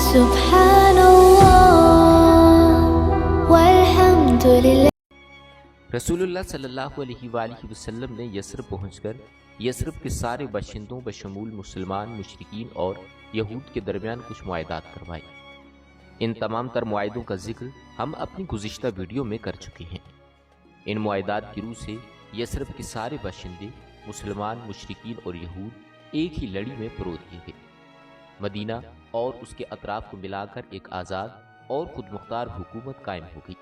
سبحان اللہ والحمد للہ۔ رسول اللہ صلی اللہ علیہ وآلہ وسلم نے یثرب پہنچ کر یثرب کے سارے باشندوں بشمول مسلمان، مشرکین اور یہود کے درمیان کچھ معاہدات کروائے۔ ان تمام تر معاہدوں کا ذکر ہم اپنی گزشتہ ویڈیو میں کر چکے ہیں۔ ان معاہدات کی روح سے یثرب کے سارے باشندے مسلمان، مشرکین اور یہود ایک ہی لڑی میں پرو دیے گئے۔ مدینہ اور اس کے اطراف کو ملا کر ایک آزاد اور خود مختار حکومت قائم ہو گئی۔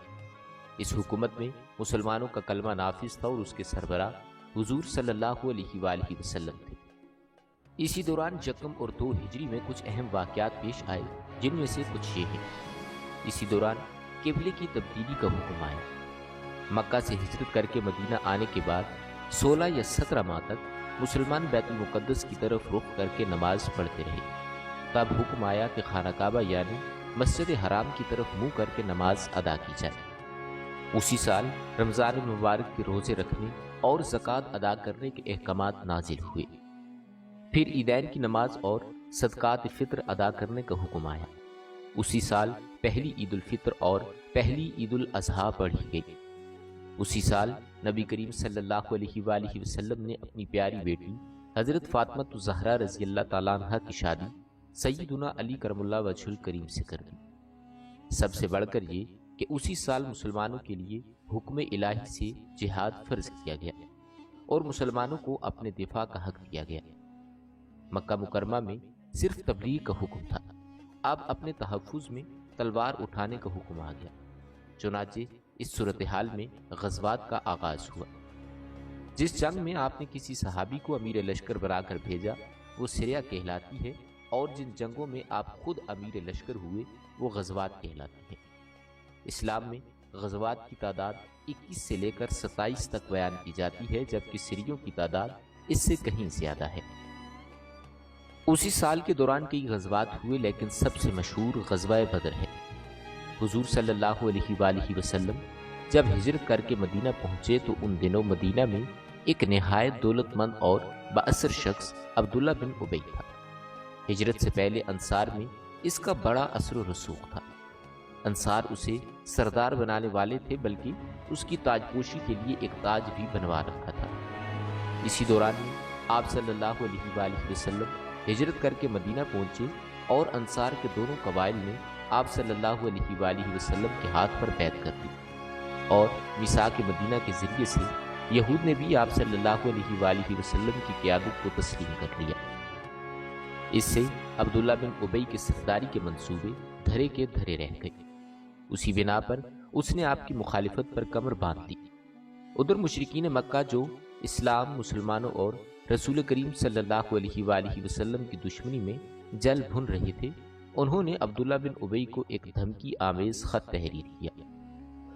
اس حکومت میں مسلمانوں کا کلمہ نافذ تھا اور اس کے سربراہ حضور صلی اللہ علیہ وآلہ وسلم تھے۔ اسی دوران یکم اور 2 ہجری میں کچھ اہم واقعات پیش آئے، جن میں سے کچھ یہ ہیں۔ اسی دوران قبلے کی تبدیلی کا حکم آیا۔ مکہ سے ہجرت کر کے مدینہ آنے کے بعد 16 یا 17 ماہ تک مسلمان بیت المقدس کی طرف رخ کر کے نماز پڑھتے رہے۔ تب حکم آیا کہ خانہ کعبہ یعنی مسجد حرام کی طرف منہ کر کے نماز ادا کی جائے۔ اسی سال رمضان المبارک کے روزے رکھنے اور زکوٰۃ ادا کرنے کے احکامات نازل ہوئے۔ پھر عیدین کی نماز اور صدقات فطر ادا کرنے کا حکم آیا۔ اسی سال پہلی عید الفطر اور پہلی عید الاضحیٰ پڑھی گئی۔ اسی سال نبی کریم صلی اللہ علیہ وآلہ وسلم نے اپنی پیاری بیٹی حضرت فاطمہ الزہرا رضی اللہ تعالیٰ عنہ کی شادی سیدنا علی کرم اللہ وجہ الکریم سے کر دی۔ سب سے بڑھ کر یہ کہ اسی سال مسلمانوں کے لیے حکم الہی سے جہاد فرض کیا گیا اور مسلمانوں کو اپنے دفاع کا حق دیا گیا۔ مکہ مکرمہ میں صرف تبلیغ کا حکم تھا، اب اپنے تحفظ میں تلوار اٹھانے کا حکم آ گیا۔ چنانچہ اس صورتحال میں غزوات کا آغاز ہوا۔ جس جنگ میں آپ نے کسی صحابی کو امیر لشکر بنا کر بھیجا وہ سریہ کہلاتی ہے، اور جن جنگوں میں آپ خود امیر لشکر ہوئے وہ غزوات کہلاتی ہیں۔ اسلام میں غزوات کی تعداد 21 سے لے کر 27 تک بیان کی جاتی ہے، جبکہ سریوں کی تعداد اس سے کہیں زیادہ ہے۔ اسی سال کے دوران کئی غزوات ہوئے، لیکن سب سے مشہور غزوہ بدر ہے۔ حضور صلی اللہ علیہ وآلہ وسلم جب ہجرت کر کے مدینہ پہنچے تو ان دنوں مدینہ میں ایک نہایت دولت مند اور بااثر شخص عبداللہ بن ابی تھا۔ ہجرت سے پہلے انصار میں اس کا بڑا اثر و رسوخ تھا۔ انصار اسے سردار بنانے والے تھے، بلکہ اس کی تاج پوشی کے لیے ایک تاج بھی بنوا رکھا تھا۔ اسی دوران میں آپ صلی اللہ علیہ وآلہ وسلم ہجرت کر کے مدینہ پہنچے اور انصار کے دونوں قبائل نے آپ صلی اللہ علیہ وآلہ وسلم کے ہاتھ پر بیعت کر دی، اور میثاق مدینہ کے ذریعے سے یہود نے بھی آپ صلی اللہ علیہ وآلہ وسلم کی قیادت کو تسلیم کر لیا۔ اس سے عبداللہ بن ابی کے سرداری کے منصوبے دھرے کے دھرے رہ گئے۔ اسی بنا پر اس نے آپ کی مخالفت پر کمر باندھ دی۔ ادھر مشرکین مکہ جو اسلام، مسلمانوں اور رسول کریم صلی اللہ علیہ وآلہ وسلم کی دشمنی میں جل بھن رہے تھے، انہوں نے عبداللہ بن ابی کو ایک دھمکی آمیز خط تحریر کیا۔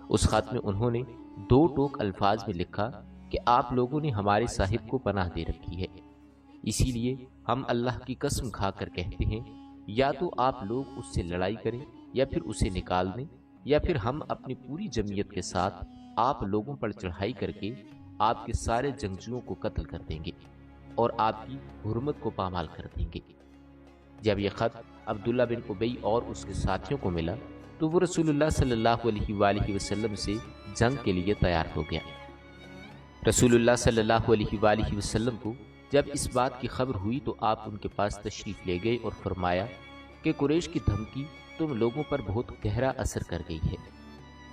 اس خط میں انہوں نے 2 ٹوک الفاظ میں لکھا کہ آپ لوگوں نے ہمارے صاحب کو پناہ دے رکھی ہے، اسی لیے ہم اللہ کی قسم کھا کر کہتے ہیں یا تو آپ لوگ اس سے لڑائی کریں یا پھر اسے نکال دیں، یا پھر ہم اپنی پوری جمعیت کے ساتھ آپ لوگوں پر چڑھائی کر کے آپ کے سارے جنگجوؤں کو قتل کر دیں گے اور آپ کی حرمت کو پامال کر دیں گے۔ جب یہ خط عبداللہ بن ابی اور اس کے ساتھیوں کو ملا تو وہ رسول اللہ صلی اللہ علیہ وآلہ وسلم سے جنگ کے لیے تیار ہو گیا۔ رسول اللہ صلی اللہ علیہ وآلہ وسلم کو جب اس بات کی خبر ہوئی تو آپ ان کے پاس تشریف لے گئے اور فرمایا کہ قریش کی دھمکی تم لوگوں پر بہت گہرا اثر کر گئی ہے،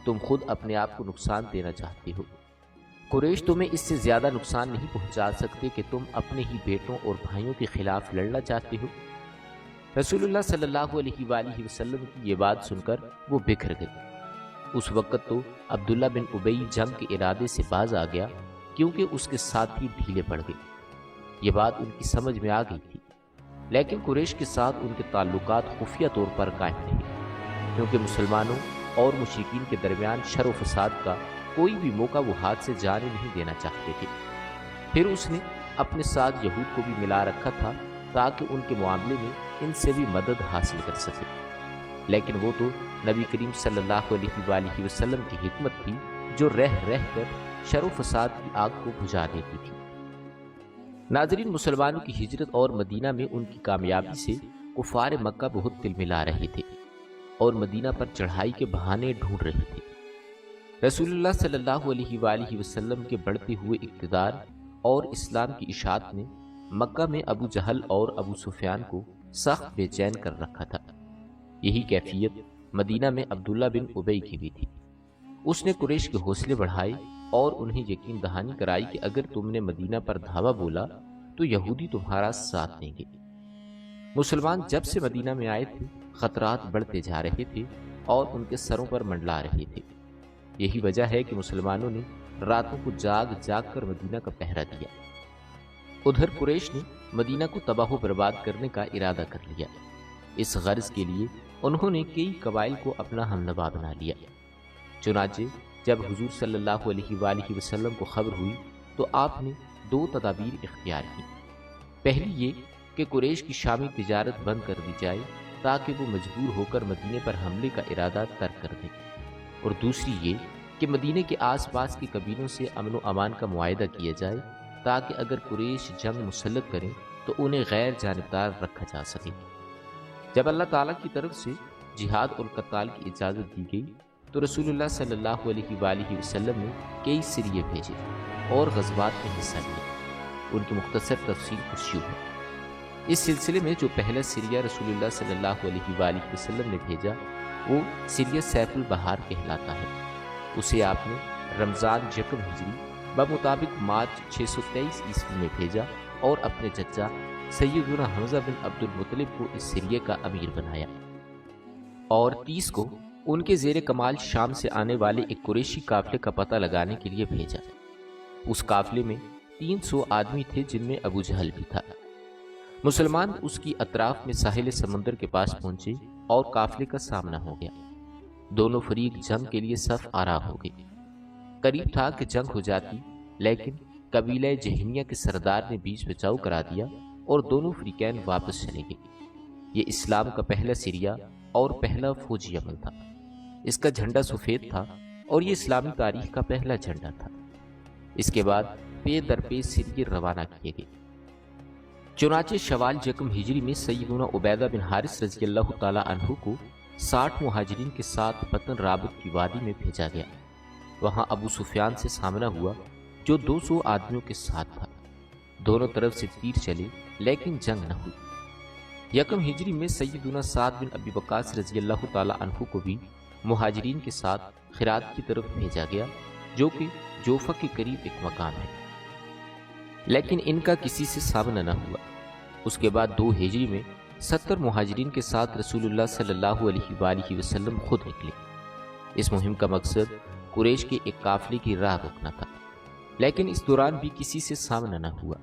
تم خود اپنے آپ کو نقصان دینا چاہتے ہو، قریش تمہیں اس سے زیادہ نقصان نہیں پہنچا سکتے کہ تم اپنے ہی بیٹوں اور بھائیوں کے خلاف لڑنا چاہتے ہو۔ رسول اللہ صلی اللہ علیہ وآلہ وسلم کی یہ بات سن کر وہ بکھر گئی۔ اس وقت تو عبداللہ بن ابی جنگ کے ارادے سے باز آ گیا، کیونکہ اس کے ساتھی ڈھیلے پڑ گئے۔ یہ بات ان کی سمجھ میں آ گئی تھی، لیکن قریش کے ساتھ ان کے تعلقات خفیہ طور پر قائم رہے، کیونکہ مسلمانوں اور مشرکین کے درمیان شر و فساد کا کوئی بھی موقع وہ ہاتھ سے جانے نہیں دینا چاہتے تھے۔ پھر اس نے اپنے ساتھ یہود کو بھی ملا رکھا تھا تاکہ ان کے معاملے میں ان سے بھی مدد حاصل کر سکے، لیکن وہ تو نبی کریم صلی اللہ علیہ وآلہ وسلم کی حکمت تھی جو رہ رہ کر شر و فساد کی آگ کو بجھا دیتی تھی۔ ناظرین، مسلمانوں کی ہجرت اور مدینہ میں ان کی کامیابی سے کفار مکہ بہت تل ملا رہے تھے اور مدینہ پر چڑھائی کے بہانے ڈھونڈ رہے تھے۔ رسول اللہ صلی اللہ علیہ وآلہ وسلم کے بڑھتے ہوئے اقتدار اور اسلام کی اشاعت نے مکہ میں ابو جہل اور ابو سفیان کو سخت بے چین کر رکھا تھا۔ یہی کیفیت مدینہ میں عبداللہ بن ابی کی بھی تھی۔ اس نے قریش کے حوصلے بڑھائے اور انہیں یقین دہانی کرائی کہ اگر تم نے مدینہ پر دھاوا بولا تو یہودی تمہارا ساتھ دیں گے۔ مسلمان جب سے مدینہ میں آئے تھے خطرات بڑھتے جا رہے تھے اور ان کے سروں پر منڈلا رہے تھے۔ یہی وجہ ہے کہ مسلمانوں نے راتوں کو جاگ جاگ کر مدینہ کا پہرا دیا۔ ادھر قریش نے مدینہ کو تباہ و برباد کرنے کا ارادہ کر لیا۔ اس غرض کے لیے انہوں نے کئی قبائل کو اپنا ہمنوا بنا لیا۔ چنانچہ جب حضور صلی اللہ علیہ وآلہ وسلم کو خبر ہوئی تو آپ نے دو تدابیر اختیار کی۔ پہلی یہ کہ قریش کی شامی تجارت بند کر دی جائے تاکہ وہ مجبور ہو کر مدینے پر حملے کا ارادہ ترک کر دیں، اور دوسری یہ کہ مدینے کے آس پاس کے قبیلوں سے امن و امان کا معاہدہ کیا جائے تاکہ اگر قریش جنگ مسلط کریں تو انہیں غیر جانبدار رکھا جا سکے۔ جب اللہ تعالیٰ کی طرف سے جہاد اور قتال کی اجازت دی گئی تو رسول اللہ صلی اللہ علیہ وآلہ وسلم نے کئی سریے بھیجے اور غزوات میں حصہ لیا۔ ان کی مختصر تفصیل کچھ یوں ہے۔ اس سلسلے میں جو پہلا سریہ رسول اللہ صلی اللہ علیہ وآلہ وسلم نے بھیجا وہ سریہ سیف البہار کہلاتا ہے۔ اسے آپ نے رمضان یکم ہجری بمطابق مارچ 623 عیسوی میں بھیجا اور اپنے چچا سیدنا حمزہ بن عبد المطلب کو اس سریے کا امیر بنایا، اور 30 کو ان کے زیر کمال شام سے آنے والے ایک قریشی قافلے کا پتہ لگانے کے لیے بھیجا۔ اس قافلے میں 300 آدمی تھے جن میں ابو جہل بھی تھا۔ مسلمان اس کی اطراف میں ساحل سمندر کے پاس پہنچے اور قافلے کا سامنا ہو گیا۔ دونوں فریق جنگ کے لیے صف آرا ہو گئے۔ قریب تھا کہ جنگ ہو جاتی، لیکن قبیلہ جہنیہ کے سردار نے بیچ بچاؤ کرا دیا اور دونوں فریقین واپس چلے گئے۔ یہ اسلام کا پہلا سریہ اور پہلا فوجی عمل تھا۔ اس کا جھنڈا سفید تھا اور یہ اسلامی تاریخ کا پہلا جھنڈا تھا۔ اس کے بعد پے در پے سریے روانہ کیے گئے۔ چنانچہ شوال یکم ہجری میں سیدنا عبیدہ بن حارث رضی اللہ تعالی عنہ کو 60 مہاجرین کے ساتھ بطن رابط کی وادی میں بھیجا گیا۔ وہاں ابو سفیان سے سامنا ہوا جو 200 آدمیوں کے ساتھ تھا۔ دونوں طرف سے تیر چلے لیکن جنگ نہ ہوئی۔ یکم ہجری میں سیدنا سعد بن ابی وقاص رضی اللہ تعالی عنہ کو بھی مہاجرین کے ساتھ خراط کی طرف بھیجا گیا جو کہ جوفہ کے قریب ایک مقام ہے، لیکن ان کا کسی سے سامنا نہ ہوا۔ اس کے بعد 2 ہجری میں 70 مہاجرین کے ساتھ رسول اللہ صلی اللہ علیہ وآلہ وسلم خود نکلے۔ اس مہم کا مقصد قریش کے ایک قافلے کی راہ روکنا تھا، لیکن اس دوران بھی کسی سے سامنا نہ ہوا۔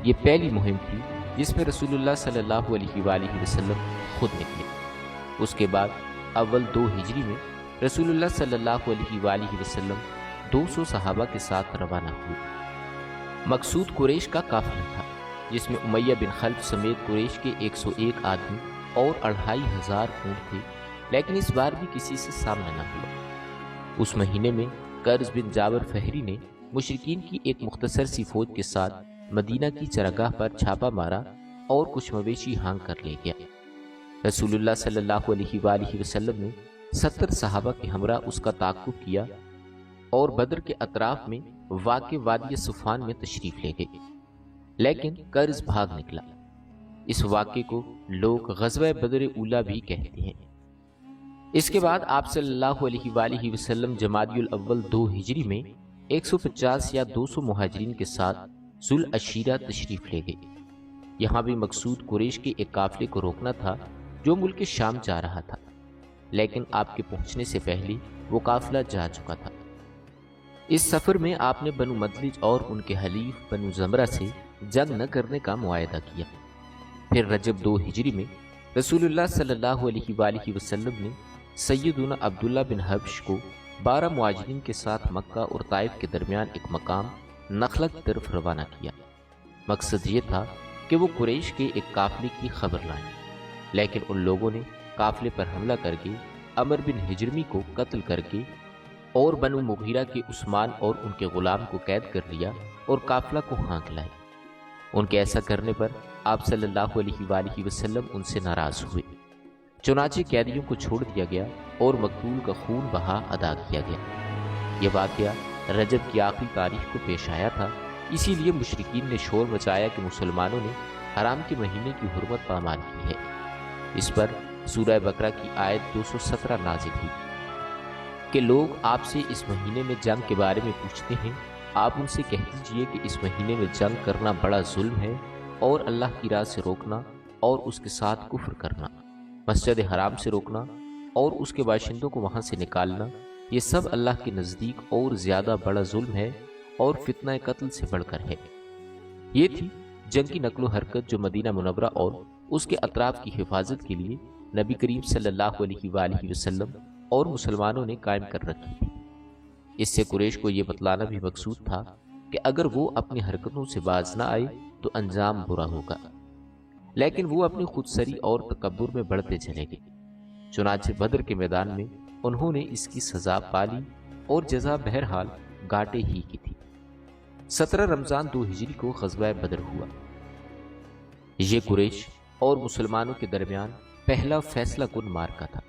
یہ پہلی مہم تھی جس میں رسول اللہ صلی اللہ علیہ وآلہ وسلم خود نکلے۔ اس کے بعد اول 2 ہجری میں رسول اللہ صلی اللہ علیہ وآلہ وسلم 200 صحابہ کے ساتھ روانہ ہوئے۔ مقصود قریش کا قافلہ تھا جس میں امیہ بن خلف سمیت قریش کے 101 آدمی اور 2500 اونٹ تھے، لیکن اس بار بھی کسی سے سامنا نہ ہوا۔ اس مہینے میں قرز بن جابر فہری نے مشرکین کی ایک مختصر سی فوج کے ساتھ مدینہ کی چراگاہ پر چھاپا مارا اور کچھ مویشی ہانک کر لے گیا۔ رسول اللہ صلی اللہ علیہ وآلہ وسلم نے 70 صحابہ کے ہمراہ اس کا تعاقب کیا اور بدر کے اطراف میں واقع وادی صفان میں تشریف لے گئے، لیکن قرز بھاگ نکلا۔ اس واقعے کو لوگ غزوہ بدر اولی بھی کہتے ہیں۔ اس کے بعد آپ صلی اللہ علیہ وآلہ وسلم جمادی الاول 2 ہجری میں 150 یا 200 مہاجرین کے ساتھ ذوالعشیرہ تشریف لے گئے۔ یہاں بھی مقصود قریش کے ایک قافلے کو روکنا تھا جو ملک شام جا رہا تھا، لیکن آپ کے پہنچنے سے پہلے وہ قافلہ جا چکا تھا۔ اس سفر میں آپ نے بنو مدلج اور ان کے حلیف بنو زمرہ سے جنگ نہ کرنے کا معاہدہ کیا۔ پھر رجب 2 ہجری میں رسول اللہ صلی اللہ علیہ وآلہ وسلم نے سیدنا عبداللہ بن حبش کو 12 مہاجرین کے ساتھ مکہ اور طائف کے درمیان ایک مقام نخلہ کی طرف روانہ کیا۔ مقصد یہ تھا کہ وہ قریش کے ایک قافلے کی خبر لائیں، لیکن ان لوگوں نے قافلے پر حملہ کر کے عمر بن ہجرمی کو قتل کر کے اور بنو مغیرہ کے عثمان اور ان کے غلام کو قید کر لیا اور قافلہ کو ہانک لائے۔ ان کے ایسا کرنے پر آپ صلی اللہ علیہ وآلہ وسلم ان سے ناراض ہوئے، چنانچہ قیدیوں کو چھوڑ دیا گیا اور مقتول کا خون بہا ادا کیا گیا۔ یہ واقعہ رجب کی آخری تاریخ کو پیش آیا تھا، اسی لیے مشرکین نے شور مچایا کہ مسلمانوں نے حرام کے مہینے کی حرمت پامال کی ہے۔ اس پر سورہ بقرہ کی آیت 217 نازل ہوئی کہ لوگ آپ سے اس مہینے میں جنگ کے بارے میں پوچھتے ہیں، آپ ان سے کہہ دیجئے کہ اس مہینے میں جنگ کرنا بڑا ظلم ہے، اور اللہ کی راہ سے روکنا اور اس کے ساتھ کفر کرنا، مسجد حرام سے روکنا اور اس کے باشندوں کو وہاں سے نکالنا، یہ سب اللہ کے نزدیک اور زیادہ بڑا ظلم ہے اور فتنہ قتل سے بڑھ کر ہے۔ یہ تھی جنگ کی نقل و حرکت جو مدینہ منورہ اور اس کے اطراف کی حفاظت کے لیے نبی کریم صلی اللہ علیہ وآلہ وسلم اور مسلمانوں نے قائم کر رکھی تھی۔ اس سے قریش کو یہ بتلانا بھی مقصود تھا کہ اگر وہ اپنی حرکتوں سے باز نہ آئے تو انجام برا ہوگا، لیکن وہ اپنی خودسری اور تکبر میں بڑھتے چلے گئے۔ چنانچہ بدر کے میدان میں انہوں نے اس کی سزا پالی اور جزا بہرحال گھاٹے ہی کی تھی۔ 17 رمضان 2 ہجری کو غزوہ بدر ہوا۔ یہ قریش اور مسلمانوں کے درمیان پہلا فیصلہ کن معرکہ تھا۔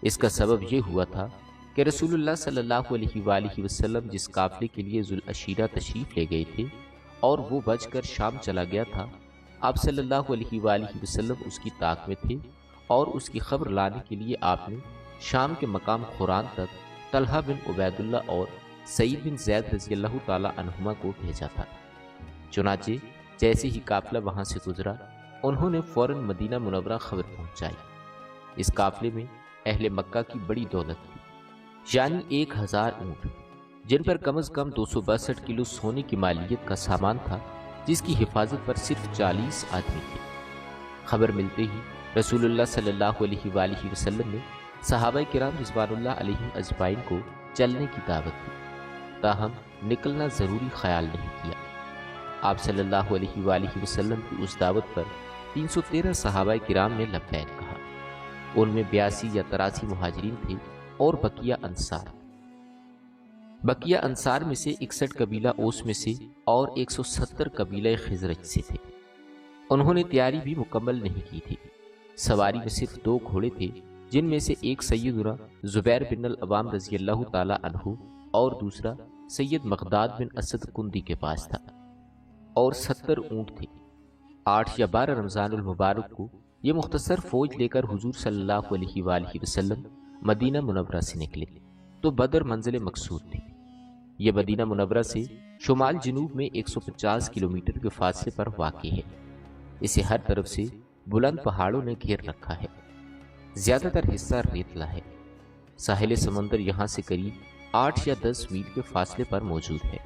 اس کا سبب یہ ہوا تھا کہ رسول اللہ صلی اللہ علیہ وآلہ وسلم جس قافلے کے لیے ذوالعشیرہ تشریف لے گئے تھے اور وہ بچ کر شام چلا گیا تھا، آپ صلی اللہ علیہ وآلہ وسلم اس کی طاق میں تھے اور اس کی خبر لانے کے لیے آپ نے شام کے مقام خوران تک طلحہ بن عبید اللہ اور سعید بن زید رضی اللہ تعالی عنہما کو بھیجا تھا۔ چنانچہ جیسے ہی قافلہ وہاں سے گزرا، انہوں نے فوراً مدینہ منورہ خبر پہنچائی۔ اس قافلے میں اہل مکہ کی بڑی دولت تھی، یعنی 1000 اونٹ، جن پر کم از کم 262 کلو سونے کی مالیت کا سامان تھا، جس کی حفاظت پر صرف 40 آدمی تھے۔ خبر ملتے ہی رسول اللہ صلی اللہ علیہ وآلہ وسلم نے صحابہ کرام رضوان اللہ علیہم اجمعین کو چلنے کی دعوت دی، تاہم نکلنا ضروری خیال نہیں کیا۔ آپ صلی اللہ علیہ وآلہ وسلم کی اس دعوت پر 313 صحابہ کرام نے لبیک کہا۔ ان میں 82 یا 83 مہاجرین تھے اور بقیہ انصار میں سے 61 قبیلہ اوس میں سے اور 170 قبیلہ خزرج سے تھے۔ انہوں نے تیاری بھی مکمل نہیں کی تھی۔ سواری میں صرف 2 گھوڑے تھے، جن میں سے ایک سیدنا زبیر بن العوام رضی اللہ تعالی عنہ اور دوسرا سید مقداد بن اسد کندی کے پاس تھا، اور 70 اونٹ تھے۔ 8 یا 12 رمضان المبارک کو یہ مختصر فوج لے کر حضور صلی اللہ علیہ وآلہ وسلم مدینہ منورہ سے نکلے تو بدر منزل مقصود تھی۔ یہ مدینہ منورہ سے شمال جنوب میں 150 کلومیٹر کے فاصلے پر واقع ہے۔ اسے ہر طرف سے بلند پہاڑوں نے گھیر رکھا ہے، زیادہ تر حصہ ریتلا ہے۔ ساحل سمندر یہاں سے قریب 8 یا 10 میل کے فاصلے پر موجود ہے۔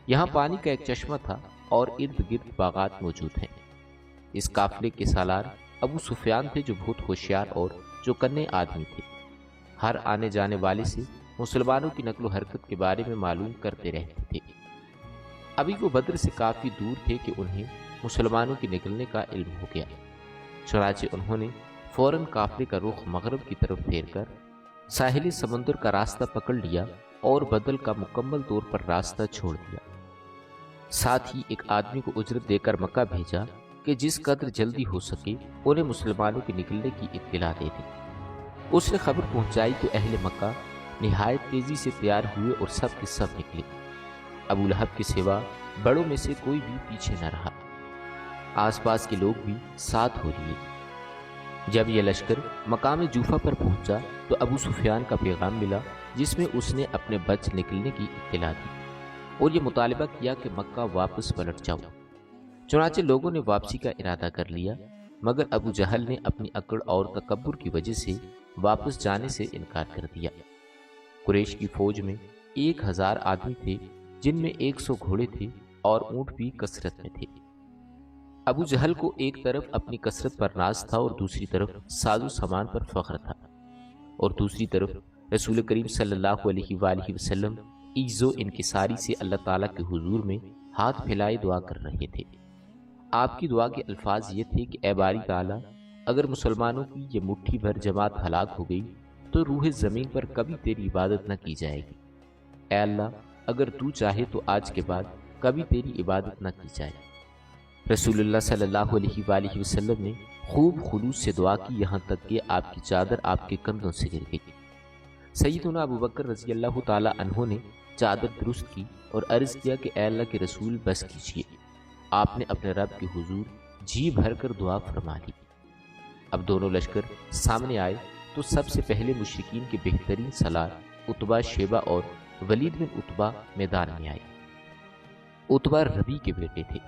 یہاں پانی کا ایک چشمہ تھا اور ارد گرد باغات موجود ہیں۔ اس قافلے کے سالار ابو سفیان تھے، جو بہت ہوشیار اور چوکنے آدمی تھے۔ ہر آنے جانے والے سے مسلمانوں کی نقل و حرکت کے بارے میں معلوم کرتے رہتے تھے۔ ابھی وہ بدر سے کافی دور تھے کہ انہیں مسلمانوں کے نکلنے کا علم ہو گیا۔ چنانچہ انہوں نے فوراً قافلے کا رخ مغرب کی طرف پھیر کر ساحل سمندر کا راستہ پکڑ لیا اور بدل کا مکمل طور پر راستہ چھوڑ دیا۔ ساتھ ہی ایک آدمی کو اجرت دے کر مکہ بھیجا کہ جس قدر جلدی ہو سکے انہیں مسلمانوں کے نکلنے کی اطلاع دے دی۔ اس نے خبر پہنچائی تو اہل مکہ نہایت تیزی سے تیار ہوئے اور سب کے سب نکلے۔ ابو لہب کے سوا بڑوں میں سے کوئی بھی پیچھے نہ رہا۔ آس پاس کے لوگ بھی ساتھ ہو لیے۔ جب یہ لشکر مقام جوفہ پر پہنچا تو ابو سفیان کا پیغام ملا، جس میں اس نے اپنے بچ نکلنے کی اطلاع دی اور یہ مطالبہ کیا کہ مکہ واپس پلٹ جاؤ۔ چنانچہ لوگوں نے واپسی کا ارادہ کر لیا، مگر ابو جہل نے اپنی اکڑ اور تکبر کی وجہ سے واپس جانے سے انکار کر دیا۔ قریش کی فوج میں 1000 آدمی تھے، جن میں 100 گھوڑے تھے اور اونٹ بھی کثرت میں تھے۔ ابو جہل کو ایک طرف اپنی کثرت پر ناز تھا اور دوسری طرف ساز و سامان پر فخر تھا، اور دوسری طرف رسول کریم صلی اللہ علیہ وآلہ وسلم عجز و انکساری سے اللہ تعالیٰ کے حضور میں ہاتھ پھیلائے دعا کر رہے تھے۔ آپ کی دعا کے الفاظ یہ تھے کہ اے باری تعالیٰ، اگر مسلمانوں کی یہ مٹھی بھر جماعت ہلاک ہو گئی تو روح زمین پر کبھی تیری عبادت نہ کی جائے گی۔ اے اللہ، اگر تو چاہے تو آج کے بعد کبھی تیری عبادت نہ کی جائے۔ رسول اللہ صلی اللہ علیہ وآلہ وسلم نے خوب خلوص سے دعا کی، یہاں تک کہ آپ کی چادر آپ کے کندھوں سے گر گئی۔ سیدنا ابو بکر رضی اللہ تعالی عنہ نے چادر درست کی اور عرض کیا کہ اے اللہ کے رسول بس کیجیے۔ آپ نے اپنے رب کے حضور جی بھر کر دعا فرما لی۔ اب دونوں لشکر سامنے آئے تو سب سے پہلے مشرکین کے بہترین سالار عتبہ، شیبہ اور ولید بن عتبہ میدان میں آئے۔ عتبہ ربی کے بیٹے تھے۔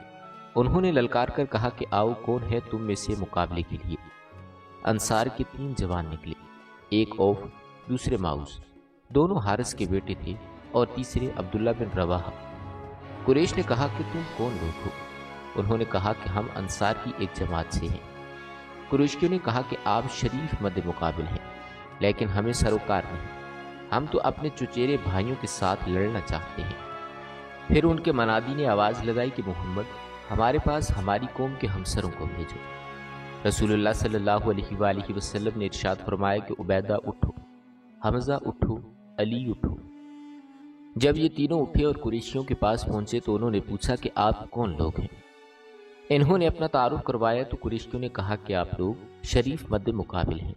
انہوں نے للکار کر کہا کہ آؤ، کون ہے تم میں سے مقابلے کے لیے؟ انصار کے 3 جوان نکلے، ایک اوف، دوسرے ماؤس، دونوں حارث کے بیٹے تھے اور تیسرے عبداللہ بن رواحہ۔ قریش نے کہا کہ تم کون لوگ ہو؟ انہوں نے کہا کہ ہم انصار کی ایک جماعت سے ہیں۔ قریشیوں نے کہا کہ آپ شریف مد مقابل ہیں، لیکن ہمیں سروکار نہیں، ہم تو اپنے چچیرے بھائیوں کے ساتھ لڑنا چاہتے ہیں۔ پھر ان کے منادی نے آواز لگائی کہ محمد، ہمارے پاس ہماری قوم کے ہمسروں کو بھیجو۔ رسول اللہ صلی اللہ علیہ وآلہ وسلم نے ارشاد فرمایا کہ عبیدہ اٹھو، حمزہ اٹھو، علی اٹھو۔ جب یہ تینوں اٹھے اور قریشیوں کے پاس پہنچے تو انہوں نے پوچھا کہ آپ کون لوگ ہیں؟ انہوں نے اپنا تعارف کروایا تو قریشیوں نے کہا کہ آپ لوگ شریف مد مقابل ہیں۔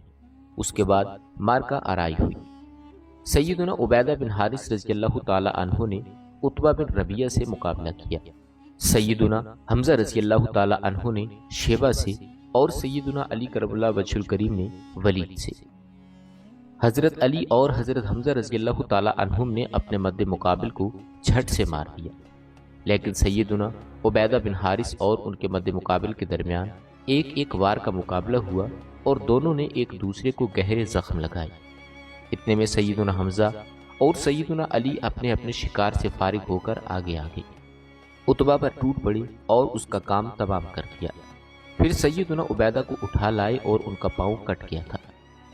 اس کے بعد مارکا آرائی ہوئی۔ سیدنا عبیدہ بن حارث رضی اللہ تعالی عنہ نے عتبہ بن ربیعہ سے مقابلہ کیا، سیدنا حمزہ رضی اللہ تعالی عنہ نے شیبہ سے اور سیدنا علی کرم اللہ وجہ الکریم نے ولید سے۔ حضرت علی اور حضرت حمزہ رضی اللہ تعالی عنہم نے اپنے مد مقابل کو جھٹ سے مار دیا، لیکن سیدنا عبیدہ بن حارث اور ان کے مد مقابل کے درمیان ایک وار کا مقابلہ ہوا اور دونوں نے ایک دوسرے کو گہرے زخم لگائے۔ اتنے میں سیدنا حمزہ اور سیدنا علی اپنے اپنے شکار سے فارغ ہو کر آگے عتبہ پر ٹوٹ پڑے اور اس کا کام تمام کر دیا۔ پھر سیدنا عبیدہ کو اٹھا لائے اور ان کا پاؤں کٹ گیا تھا،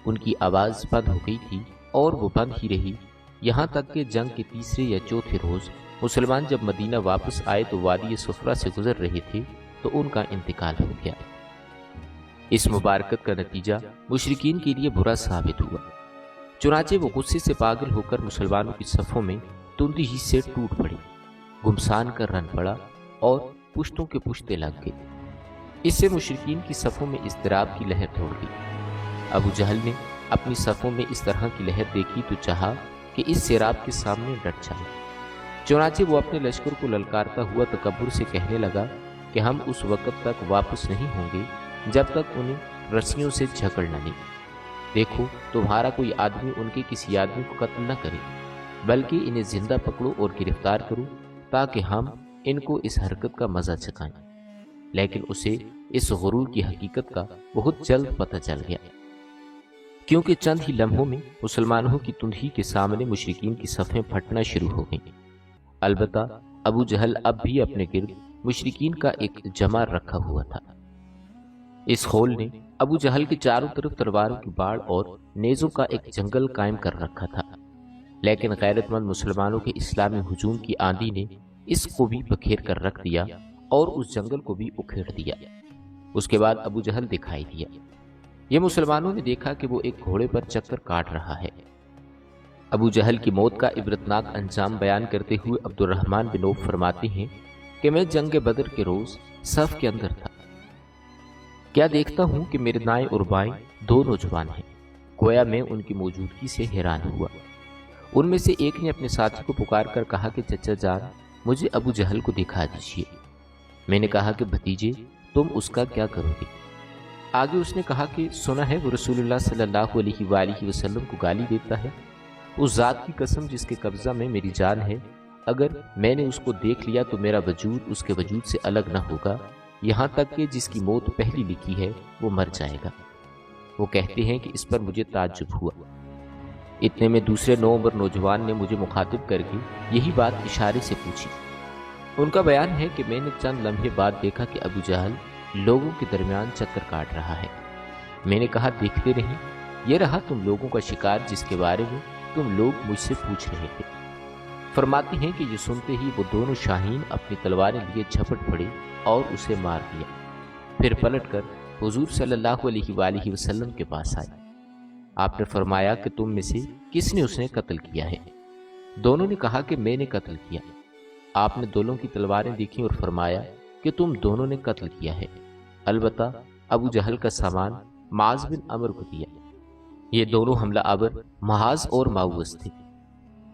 ان کی آواز بند ہو گئی تھی اور وہ بند ہی رہی یہاں تک کہ جنگ کے 3 یا 4 روز مسلمان جب مدینہ واپس آئے تو وادی صفرا سے گزر رہے تھے تو ان کا انتقال ہو گیا۔ اس مبارکت کا نتیجہ مشرکین کے لیے برا ثابت ہوا، چنانچہ وہ غصے سے پاگل ہو کر مسلمانوں کی صفوں میں تندی ہی سے ٹوٹ پڑے، گمسان کر رن پڑا اور پشتوں کے پشتے لگ گئے۔ اس سے مشرکین کی صفوں میں اضطراب کی لہر دوڑ گئی۔ ابو جہل نے اپنی صفوں میں اس طرح کی لہر دیکھی تو چاہا کہ اس سیراب کے سامنے ڈٹ جائے، چنانچہ وہ اپنے لشکر کو للکارتا ہوا تکبر سے کہنے لگا کہ ہم اس وقت تک واپس نہیں ہوں گے جب تک انہیں رسیوں سے جھکڑ نہ لیں۔ دیکھو تمہارا کوئی آدمی ان کے کسی آدمی کو قتل نہ کرے، بلکہ انہیں زندہ پکڑو اور گرفتار کرو تاکہ ہم ان کو اس حرکت کا مزہ چکھائیں۔ لیکن اسے اس غرور کی حقیقت کا بہت جلد پتہ چل گیا، کیونکہ چند ہی لمحوں میں مسلمانوں کی تندھی کے سامنے مشرکین کی صفیں پھٹنا شروع ہو گئیں۔ البتہ ابو جہل اب بھی اپنے گرد مشرکین کا ایک جمع رکھا ہوا تھا۔ اس خول نے ابو جہل کے چاروں طرف تلواروں کی باڑ اور نیزوں کا ایک جنگل قائم کر رکھا تھا، لیکن غیرت مند مسلمانوں کے اسلامی ہجوم کی آندھی نے اس کو بھی بکھیر کر رکھ دیا اور اس جنگل کو بھی اکھیڑ دیا۔ اس کے بعد ابو جہل دکھائی دیا۔ یہ مسلمانوں نے دیکھا کہ وہ ایک گھوڑے پر چکر کاٹ رہا ہے۔ ابو جہل کی موت کا عبرتناک انجام بیان کرتے ہوئے عبد الرحمن بن عوف فرماتے ہیں کہ میں جنگ بدر کے روز صف کے اندر تھا، کیا دیکھتا ہوں کہ میرے دائیں اور بائیں 2 نوجوان ہیں، گویا میں ان کی موجودگی سے حیران ہوا۔ ان میں سے ایک نے اپنے ساتھی کو پکار کر کہا کہ چچا جان مجھے ابو جہل کو دکھا دیجیے۔ میں نے کہا کہ بھتیجے تم اس کا کیا کرو گے؟ آگے اس نے کہا کہ سنا ہے وہ رسول اللہ صلی اللہ علیہ وآلہ وسلم کو گالی دیتا ہے، اس ذات کی قسم جس کے قبضہ میں میری جان ہے، اگر میں نے اس کو دیکھ لیا تو میرا وجود اس کے وجود سے الگ نہ ہوگا، یہاں تک کہ جس کی موت پہلی لکھی ہے وہ مر جائے گا۔ وہ کہتے ہیں کہ اس پر مجھے تعجب ہوا۔ اتنے میں دوسرے 9 عمر نوجوان نے مجھے مخاطب کر کے یہی بات اشارے سے پوچھی۔ ان کا بیان ہے کہ میں نے چند لمحے بعد دیکھا کہ ابو جہل لوگوں کے درمیان چکر کاٹ رہا ہے۔ میں نے کہا دیکھتے رہیں، یہ رہا تم لوگوں کا شکار جس کے بارے میں تم لوگ مجھ سے پوچھ رہے تھے۔ فرماتے ہیں کہ یہ سنتے ہی وہ دونوں شاہین اپنی تلواریں لیے جھپٹ پڑے اور اسے مار دیا، پھر پلٹ کر حضور صلی اللہ علیہ وآلہ وسلم کے پاس آئے۔ آپ نے فرمایا کہ تم میں سے کس نے اسے قتل کیا ہے؟ دونوں نے کہا کہ میں نے قتل کیا۔ آپ نے دونوں کی تلواریں دیکھیں اور فرمایا کہ کہ تم دونوں نے قتل کیا ہے، البتہ ابو جہل کا سامان معاذ بن عمرو کو دیا۔ یہ دونوں حملہ آور معاذ اور معوذ تھے۔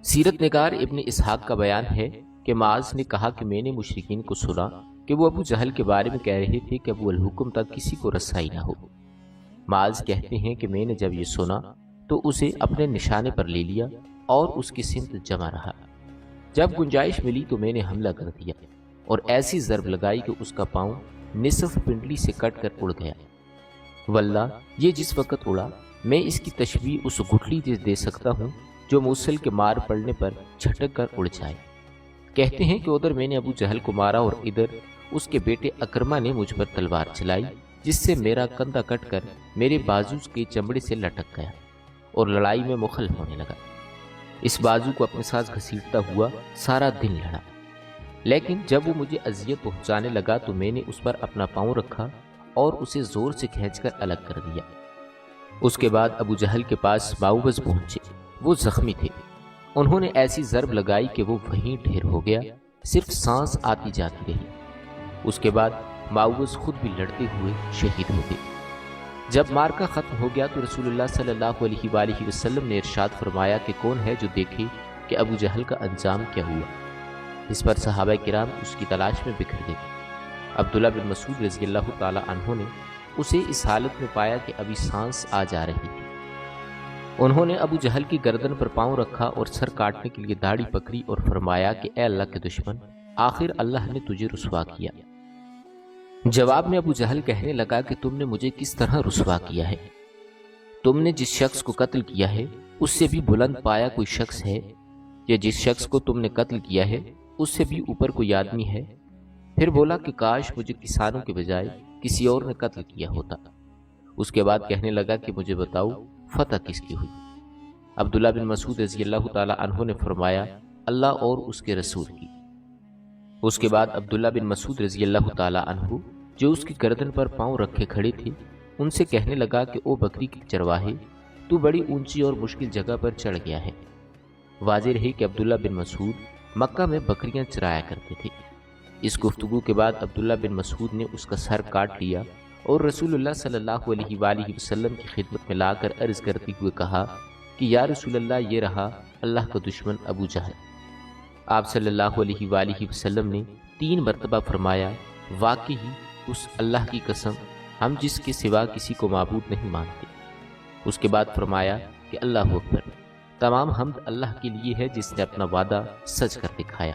سیرت نگار ابن اسحاق کا بیان ہے کہ معاذ نے کہا کہ میں نے مشرکین کو سنا کہ وہ ابو جہل کے بارے میں کہہ رہے تھے کہ ابو الحکم تک کسی کو رسائی نہ ہو۔ معاذ کہتے ہیں کہ میں نے جب یہ سنا تو اسے اپنے نشانے پر لے لیا اور اس کی سمت جمع رہا۔ جب گنجائش ملی تو میں نے حملہ کر دیا اور ایسی ضرب لگائی کہ اس کا پاؤں نصف پنڈلی سے کٹ کر اڑ گیا۔ واللہ یہ جس وقت اڑا میں اس کی تشبیہ اس گٹھلی دے سکتا ہوں جو موصل کے مار پڑنے پر جھٹک کر اڑ جائے۔ کہتے ہیں کہ ادھر میں نے ابو جہل کو مارا اور ادھر اس کے بیٹے اکرمہ نے مجھ پر تلوار چلائی، جس سے میرا کندھا کٹ کر میرے بازو کے چمڑے سے لٹک گیا اور لڑائی میں مخل ہونے لگا۔ اس بازو کو اپنے ساتھ گھسیٹتا ہوا سارا دن لڑا، لیکن جب وہ مجھے اذیت پہنچانے لگا تو میں نے اس پر اپنا پاؤں رکھا اور اسے زور سے کھینچ کر الگ کر دیا۔ اس کے بعد ابو جہل کے پاس معوذ پہنچے، وہ زخمی تھے۔ انہوں نے ایسی ضرب لگائی کہ وہ وہیں ڈھیر ہو گیا، صرف سانس آتی جاتی رہی۔ اس کے بعد معوذ خود بھی لڑتے ہوئے شہید ہو گئے۔ جب مارکا ختم ہو گیا تو رسول اللہ صلی اللہ علیہ وآلہ وسلم نے ارشاد فرمایا کہ کون ہے جو دیکھے کہ ابو جہل کا انجام کیا ہوا۔ اس پر صحابہ کرام اس کی تلاش میں بکھر گئے۔ عبداللہ بن مسعود رضی اللہ تعالی عنہ نے اسے اس حالت میں پایا کہ ابھی سانس آ جا رہی تھی۔ انہوں نے ابو جہل کی گردن پر پاؤں رکھا اور سر کاٹنے کے لیے داڑھی پکڑی اور فرمایا کہ اے اللہ کے دشمن، آخر اللہ نے تجھے رسوا کیا۔ جواب میں ابو جہل کہنے لگا کہ تم نے مجھے کس طرح رسوا کیا ہے؟ تم نے جس شخص کو قتل کیا ہے اس سے بھی بلند پایا کوئی شخص ہے، یا جس شخص کو تم نے قتل کیا ہے اس سے بھی اوپر کوئی آدمی ہے؟ پھر بولا کہ کاش مجھے کسانوں کے بجائے کسی اور نے قتل کیا ہوتا۔ اس کے بعد کہنے لگا کہ مجھے بتاؤ فتح کس کی ہوئی؟ عبداللہ بن مسعود رضی اللہ تعالی عنہ نے فرمایا اللہ اور اس کے رسول کی۔ اس کے بعد عبداللہ بن مسعود رضی اللہ تعالی عنہ جو اس کی گردن پر پاؤں رکھے کھڑے تھے ان سے کہنے لگا کہ او بکری کی چرواہے، تو بڑی اونچی اور مشکل جگہ پر چڑھ گیا ہے۔ واضح رہی کہ عبداللہ بن مسعود مکہ میں بکریاں چرایا کرتے تھے۔ اس گفتگو کے بعد عبداللہ بن مسعود نے اس کا سر کاٹ لیا اور رسول اللہ صلی اللہ علیہ وآلہ وسلم کی خدمت میں لا کر عرض کرتے ہوئے کہا کہ یا رسول اللہ، یہ رہا اللہ کا دشمن ابو جہل۔ آپ صلی اللہ علیہ وآلہ وسلم نے 3 مرتبہ فرمایا واقعی اس اللہ کی قسم، ہم جس کے سوا کسی کو معبود نہیں مانتے۔ اس کے بعد فرمایا کہ اللہ اکبر، تمام حمد اللہ کے لیے ہے جس نے اپنا وعدہ سچ کر دکھایا،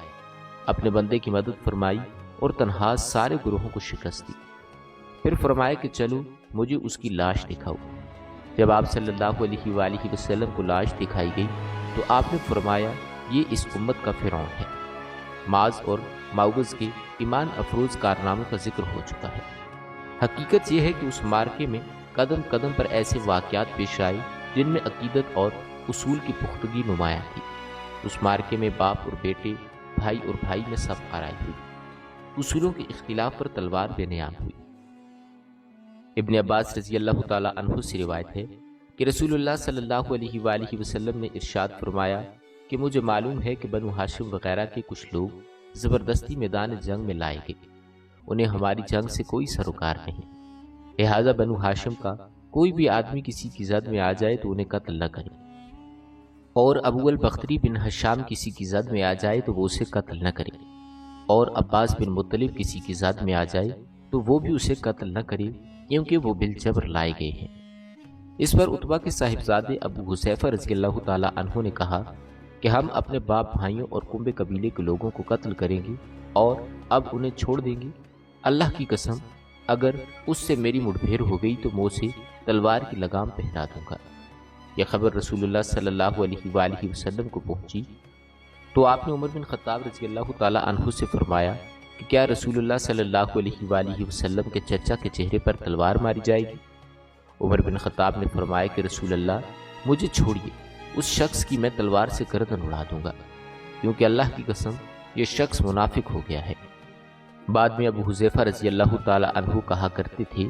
اپنے بندے کی مدد فرمائی اور تنہا سارے گروہوں کو شکست دی۔ پھر فرمایا کہ چلو مجھے اس کی لاش دکھاؤ۔ جب آپ صلی اللہ علیہ وآلہ وسلم کو لاش دکھائی گئی تو آپ نے فرمایا یہ اس امت کا فرعون ہے۔ معاذ اور معوذ کے ایمان افروز کارناموں کا ذکر ہو چکا ہے۔ حقیقت یہ ہے کہ اس مارکے میں قدم قدم پر ایسے واقعات پیش آئے جن میں عقیدت اور اصول کی پختگی نمایاں تھی۔ اس مارکے میں باپ اور بیٹے، بھائی اور بھائی میں سب آرائی ہوئی، اصولوں کے اختلاف پر تلوار بے نیام ہوئی۔ ابن عباس رضی اللہ تعالی عنہ سے روایت ہے کہ رسول اللہ صلی اللہ علیہ وآلہ وسلم نے ارشاد فرمایا کہ مجھے معلوم ہے کہ بنو ہاشم وغیرہ کے کچھ لوگ زبردستی میدان جنگ میں لائے گئے، انہیں ہماری جنگ سے کوئی سروکار نہیں، لہذا بنو ہاشم کا کوئی بھی آدمی کسی کی زد میں آ جائے تو انہیں قتل نہ کرے، اور ابو البختری بن ہشام کسی کی زد میں آ جائے تو وہ اسے قتل نہ کرے، اور عباس بن مطلب کسی کی زد میں آ جائے تو وہ بھی اسے قتل نہ کرے، کیونکہ وہ بالجبر لائے گئے ہیں۔ اس پر عتبہ کے صاحبزادے ابو حذیفہ رضی اللہ تعالی عنہ نے کہا کہ ہم اپنے باپ بھائیوں اور کنبے قبیلے کے لوگوں کو قتل کریں گے اور اب انہیں چھوڑ دیں گے؟ اللہ کی قسم، اگر اس سے میری مٹبھیر ہو گئی تو میں اسے تلوار کی لگام پہنا دوں گا۔ یہ خبر رسول اللہ صلی اللہ علیہ وآلہ وسلم کو پہنچی تو آپ نے عمر بن خطاب رضی اللہ تعالی عنہ سے فرمایا کہ کیا رسول اللہ صلی اللہ علیہ وآلہ وسلم کے چچا کے چہرے پر تلوار ماری جائے گی؟ عمر بن خطاب نے فرمایا کہ رسول اللہ، مجھے چھوڑیے، اس شخص کی میں تلوار سے گردن اڑا دوں گا، کیونکہ اللہ کی قسم یہ شخص منافق ہو گیا ہے۔ بعد میں ابو حذیفہ رضی اللہ تعالی عنہ کہا کرتے تھے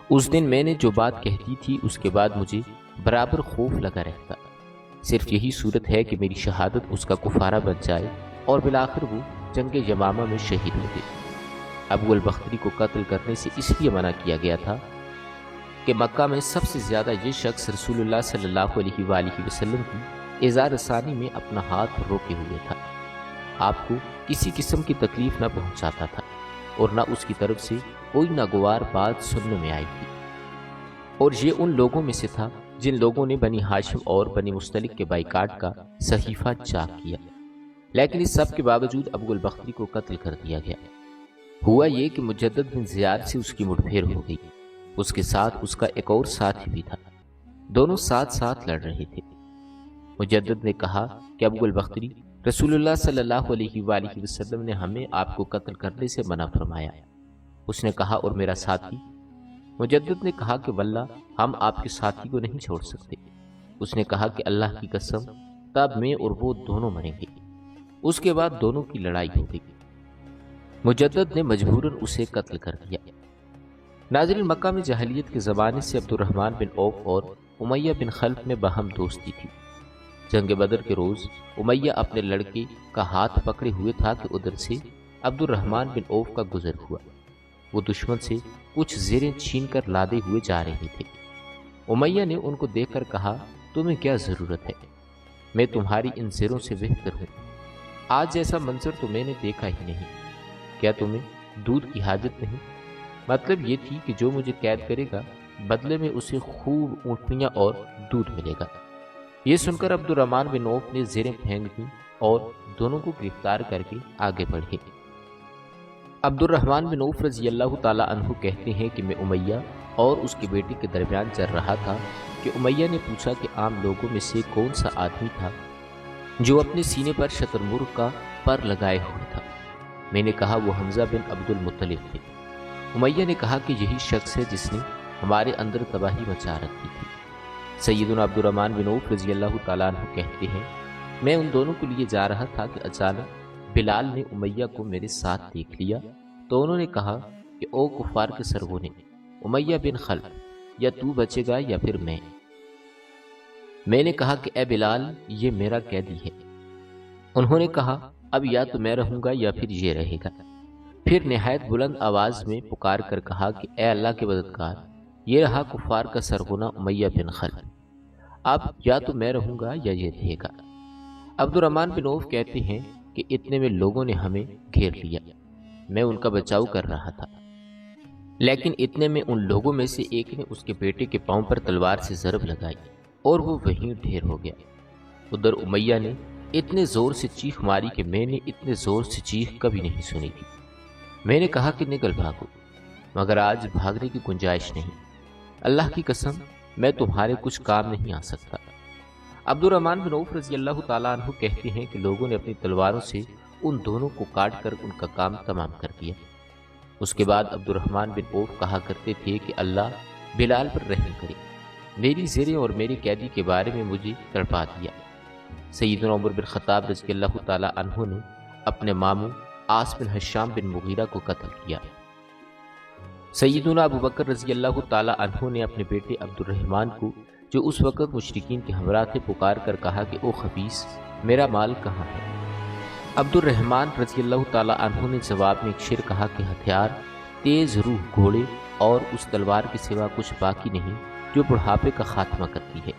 اس دن میں نے جو بات کہتی تھی اس کے بعد مجھے برابر خوف لگا رہتا، صرف یہی صورت ہے کہ میری شہادت اس کا کفارہ بن جائے اور بالآخر وہ جنگ یمامہ میں شہید ہو گئے۔ ابو البختری کو قتل کرنے سے اس لیے منع کیا گیا تھا کہ مکہ میں سب سے زیادہ یہ شخص رسول اللہ صلی اللہ علیہ وآلہ وسلم کی اعزار ثانی میں اپنا ہاتھ روکے ہوئے تھا، آپ کو کسی قسم کی تکلیف نہ پہنچاتا تھا اور نہ اس کی طرف سے کوئی ناگوار بات سننے میں آئی تھی، اور یہ ان لوگوں میں سے تھا جن لوگوں نے بنی ہاشم اور بنی مستلق کے بائیکاٹ کا صحیفہ چاک کیا، لیکن اس سب کے باوجود ابو البختری کو قتل کر دیا گیا۔ ہوا یہ کہ مجدد بن زیاد سے اس کی مٹبھیڑ ہو گئی، اس کے ساتھ اس کا ایک اور ساتھی بھی تھا، دونوں ساتھ ساتھ لڑ رہے تھے۔ مجدد نے کہا کہ ابو البختری، رسول اللہ صلی اللہ علیہ وآلہ وسلم نے ہمیں آپ کو قتل کرنے سے منع فرمایا۔ اس نے کہا اور میرا ساتھی؟ مجدد نے کہا کہ واللہ ہم آپ کے ساتھی کو نہیں چھوڑ سکتے۔ اس نے کہا کہ اللہ کی قسم، تب میں اور وہ دونوں مریں گے۔ اس کے بعد دونوں کی لڑائی ہو گئی، مجدد نے مجبوراً اسے قتل کر دیا۔ ناظرین، مکہ میں جاہلیت کے زمانے سے عبد الرحمن بن عوف اور امیہ بن خلف میں باہم دوستی تھی۔ جنگ بدر کے روز امیہ اپنے لڑکے کا ہاتھ پکڑے ہوئے تھا کہ ادھر سے عبد الرحمن بن عوف کا گزر ہوا۔ وہ دشمن سے کچھ زیریں چھین کر لادے ہوئے جا رہے تھے۔ امیہ نے ان کو دیکھ کر کہا، تمہیں کیا ضرورت ہے؟ میں تمہاری ان زیروں سے بہتر ہوں۔ آج جیسا منظر تو میں نے دیکھا ہی نہیں۔ کیا تمہیں دودھ کی حاجت نہیں؟ مطلب یہ تھی کہ جو مجھے قید کرے گا بدلے میں اسے خوب اونٹنیاں اور دودھ ملے گا۔ یہ سن کر عبد الرحمن بن عوف نے زیریں پھینک دیں اور دونوں کو گرفتار کر کے آگے بڑھے۔ عبد الرحمن بن عوف رضی اللہ تعالی عنہ کہتے ہیں کہ میں امیہ اور اس کے بیٹے کے درمیان چل رہا تھا کہ امیہ نے پوچھا کہ عام لوگوں میں سے کون سا آدمی تھا جو اپنے سینے پر شتر مرغ کا پر لگائے ہوئے تھا۔ میں نے کہا وہ حمزہ بن عبد المطلب تھے۔ امیہ نے کہا کہ یہی شخص ہے جس نے ہمارے اندر تباہی مچا رکھی تھی۔ سیدنا عبد الرحمن بن عوف رضی اللہ تعالیٰ عنہ کہتے ہیں میں ان دونوں کو لیے جا رہا تھا کہ اچانک بلال نے امیہ کو میرے ساتھ دیکھ لیا تو انہوں نے کہا کہ او کفار کے سرغنے، امیہ بن خلف، یا تو بچے گا یا پھر میں۔ میں نے کہا کہ اے بلال، یہ میرا قیدی ہے۔ انہوں نے کہا اب یا تو میں رہوں گا یا پھر یہ رہے گا۔ پھر نہایت بلند آواز میں پکار کر کہا کہ اے اللہ کے مددگار، یہ رہا کفار کا سرغنہ امیہ بن خلف، اب یا تو میں رہوں گا یا یہ رہے گا۔ عبد الرحمن بن عوف کہتے ہیں کہ اتنے میں لوگوں نے ہمیں گھیر لیا، میں ان کا بچاؤ کر رہا تھا، لیکن اتنے میں ان لوگوں میں سے ایک نے اس کے بیٹے کے پاؤں پر تلوار سے ضرب لگائی اور وہ وہیں ڈھیر ہو گیا۔ ادھر امیہ نے اتنے زور سے چیخ ماری کہ میں نے اتنے زور سے چیخ کبھی نہیں سنی تھی۔ میں نے کہا کہ نکل بھاگو، مگر آج بھاگنے کی گنجائش نہیں، اللہ کی قسم میں تمہارے کچھ کام نہیں آ سکتا۔ عبد الرحمن بن عوف رضی اللہ تعالیٰ عنہ کہتے ہیں کہ لوگوں نے اپنی تلواروں سے ان دونوں کو کاٹ کر ان کا کام تمام کر دیا۔ اس کے بعد عبد الرحمن بن عوف کہا کرتے تھے کہ اللہ بلال پر رحم کرے، میری زیریں اور میرے قیدی کے بارے میں مجھے تڑپا دیا۔ سیدنا عمر بن خطاب رضی اللہ تعالیٰ عنہ نے اپنے ماموں عاص بن ہشام بن مغیرہ کو قتل کیا۔ سیدنا ابو بکر رضی اللہ تعالیٰ عنہ نے اپنے بیٹے عبد الرحمن کو، جو اس وقت مشرکین کے ہمراہ تھے، پکار کر کہا کہ او خبیث، میرا مال کہاں ہے؟ عبد الرحمن رضی اللہ تعالیٰ عنہ نے جواب میں ایک شعر کہا کہ ہتھیار، تیز روح گھوڑے اور اس تلوار کے سوا کچھ باقی نہیں جو بڑھاپے کا خاتمہ کرتی ہے۔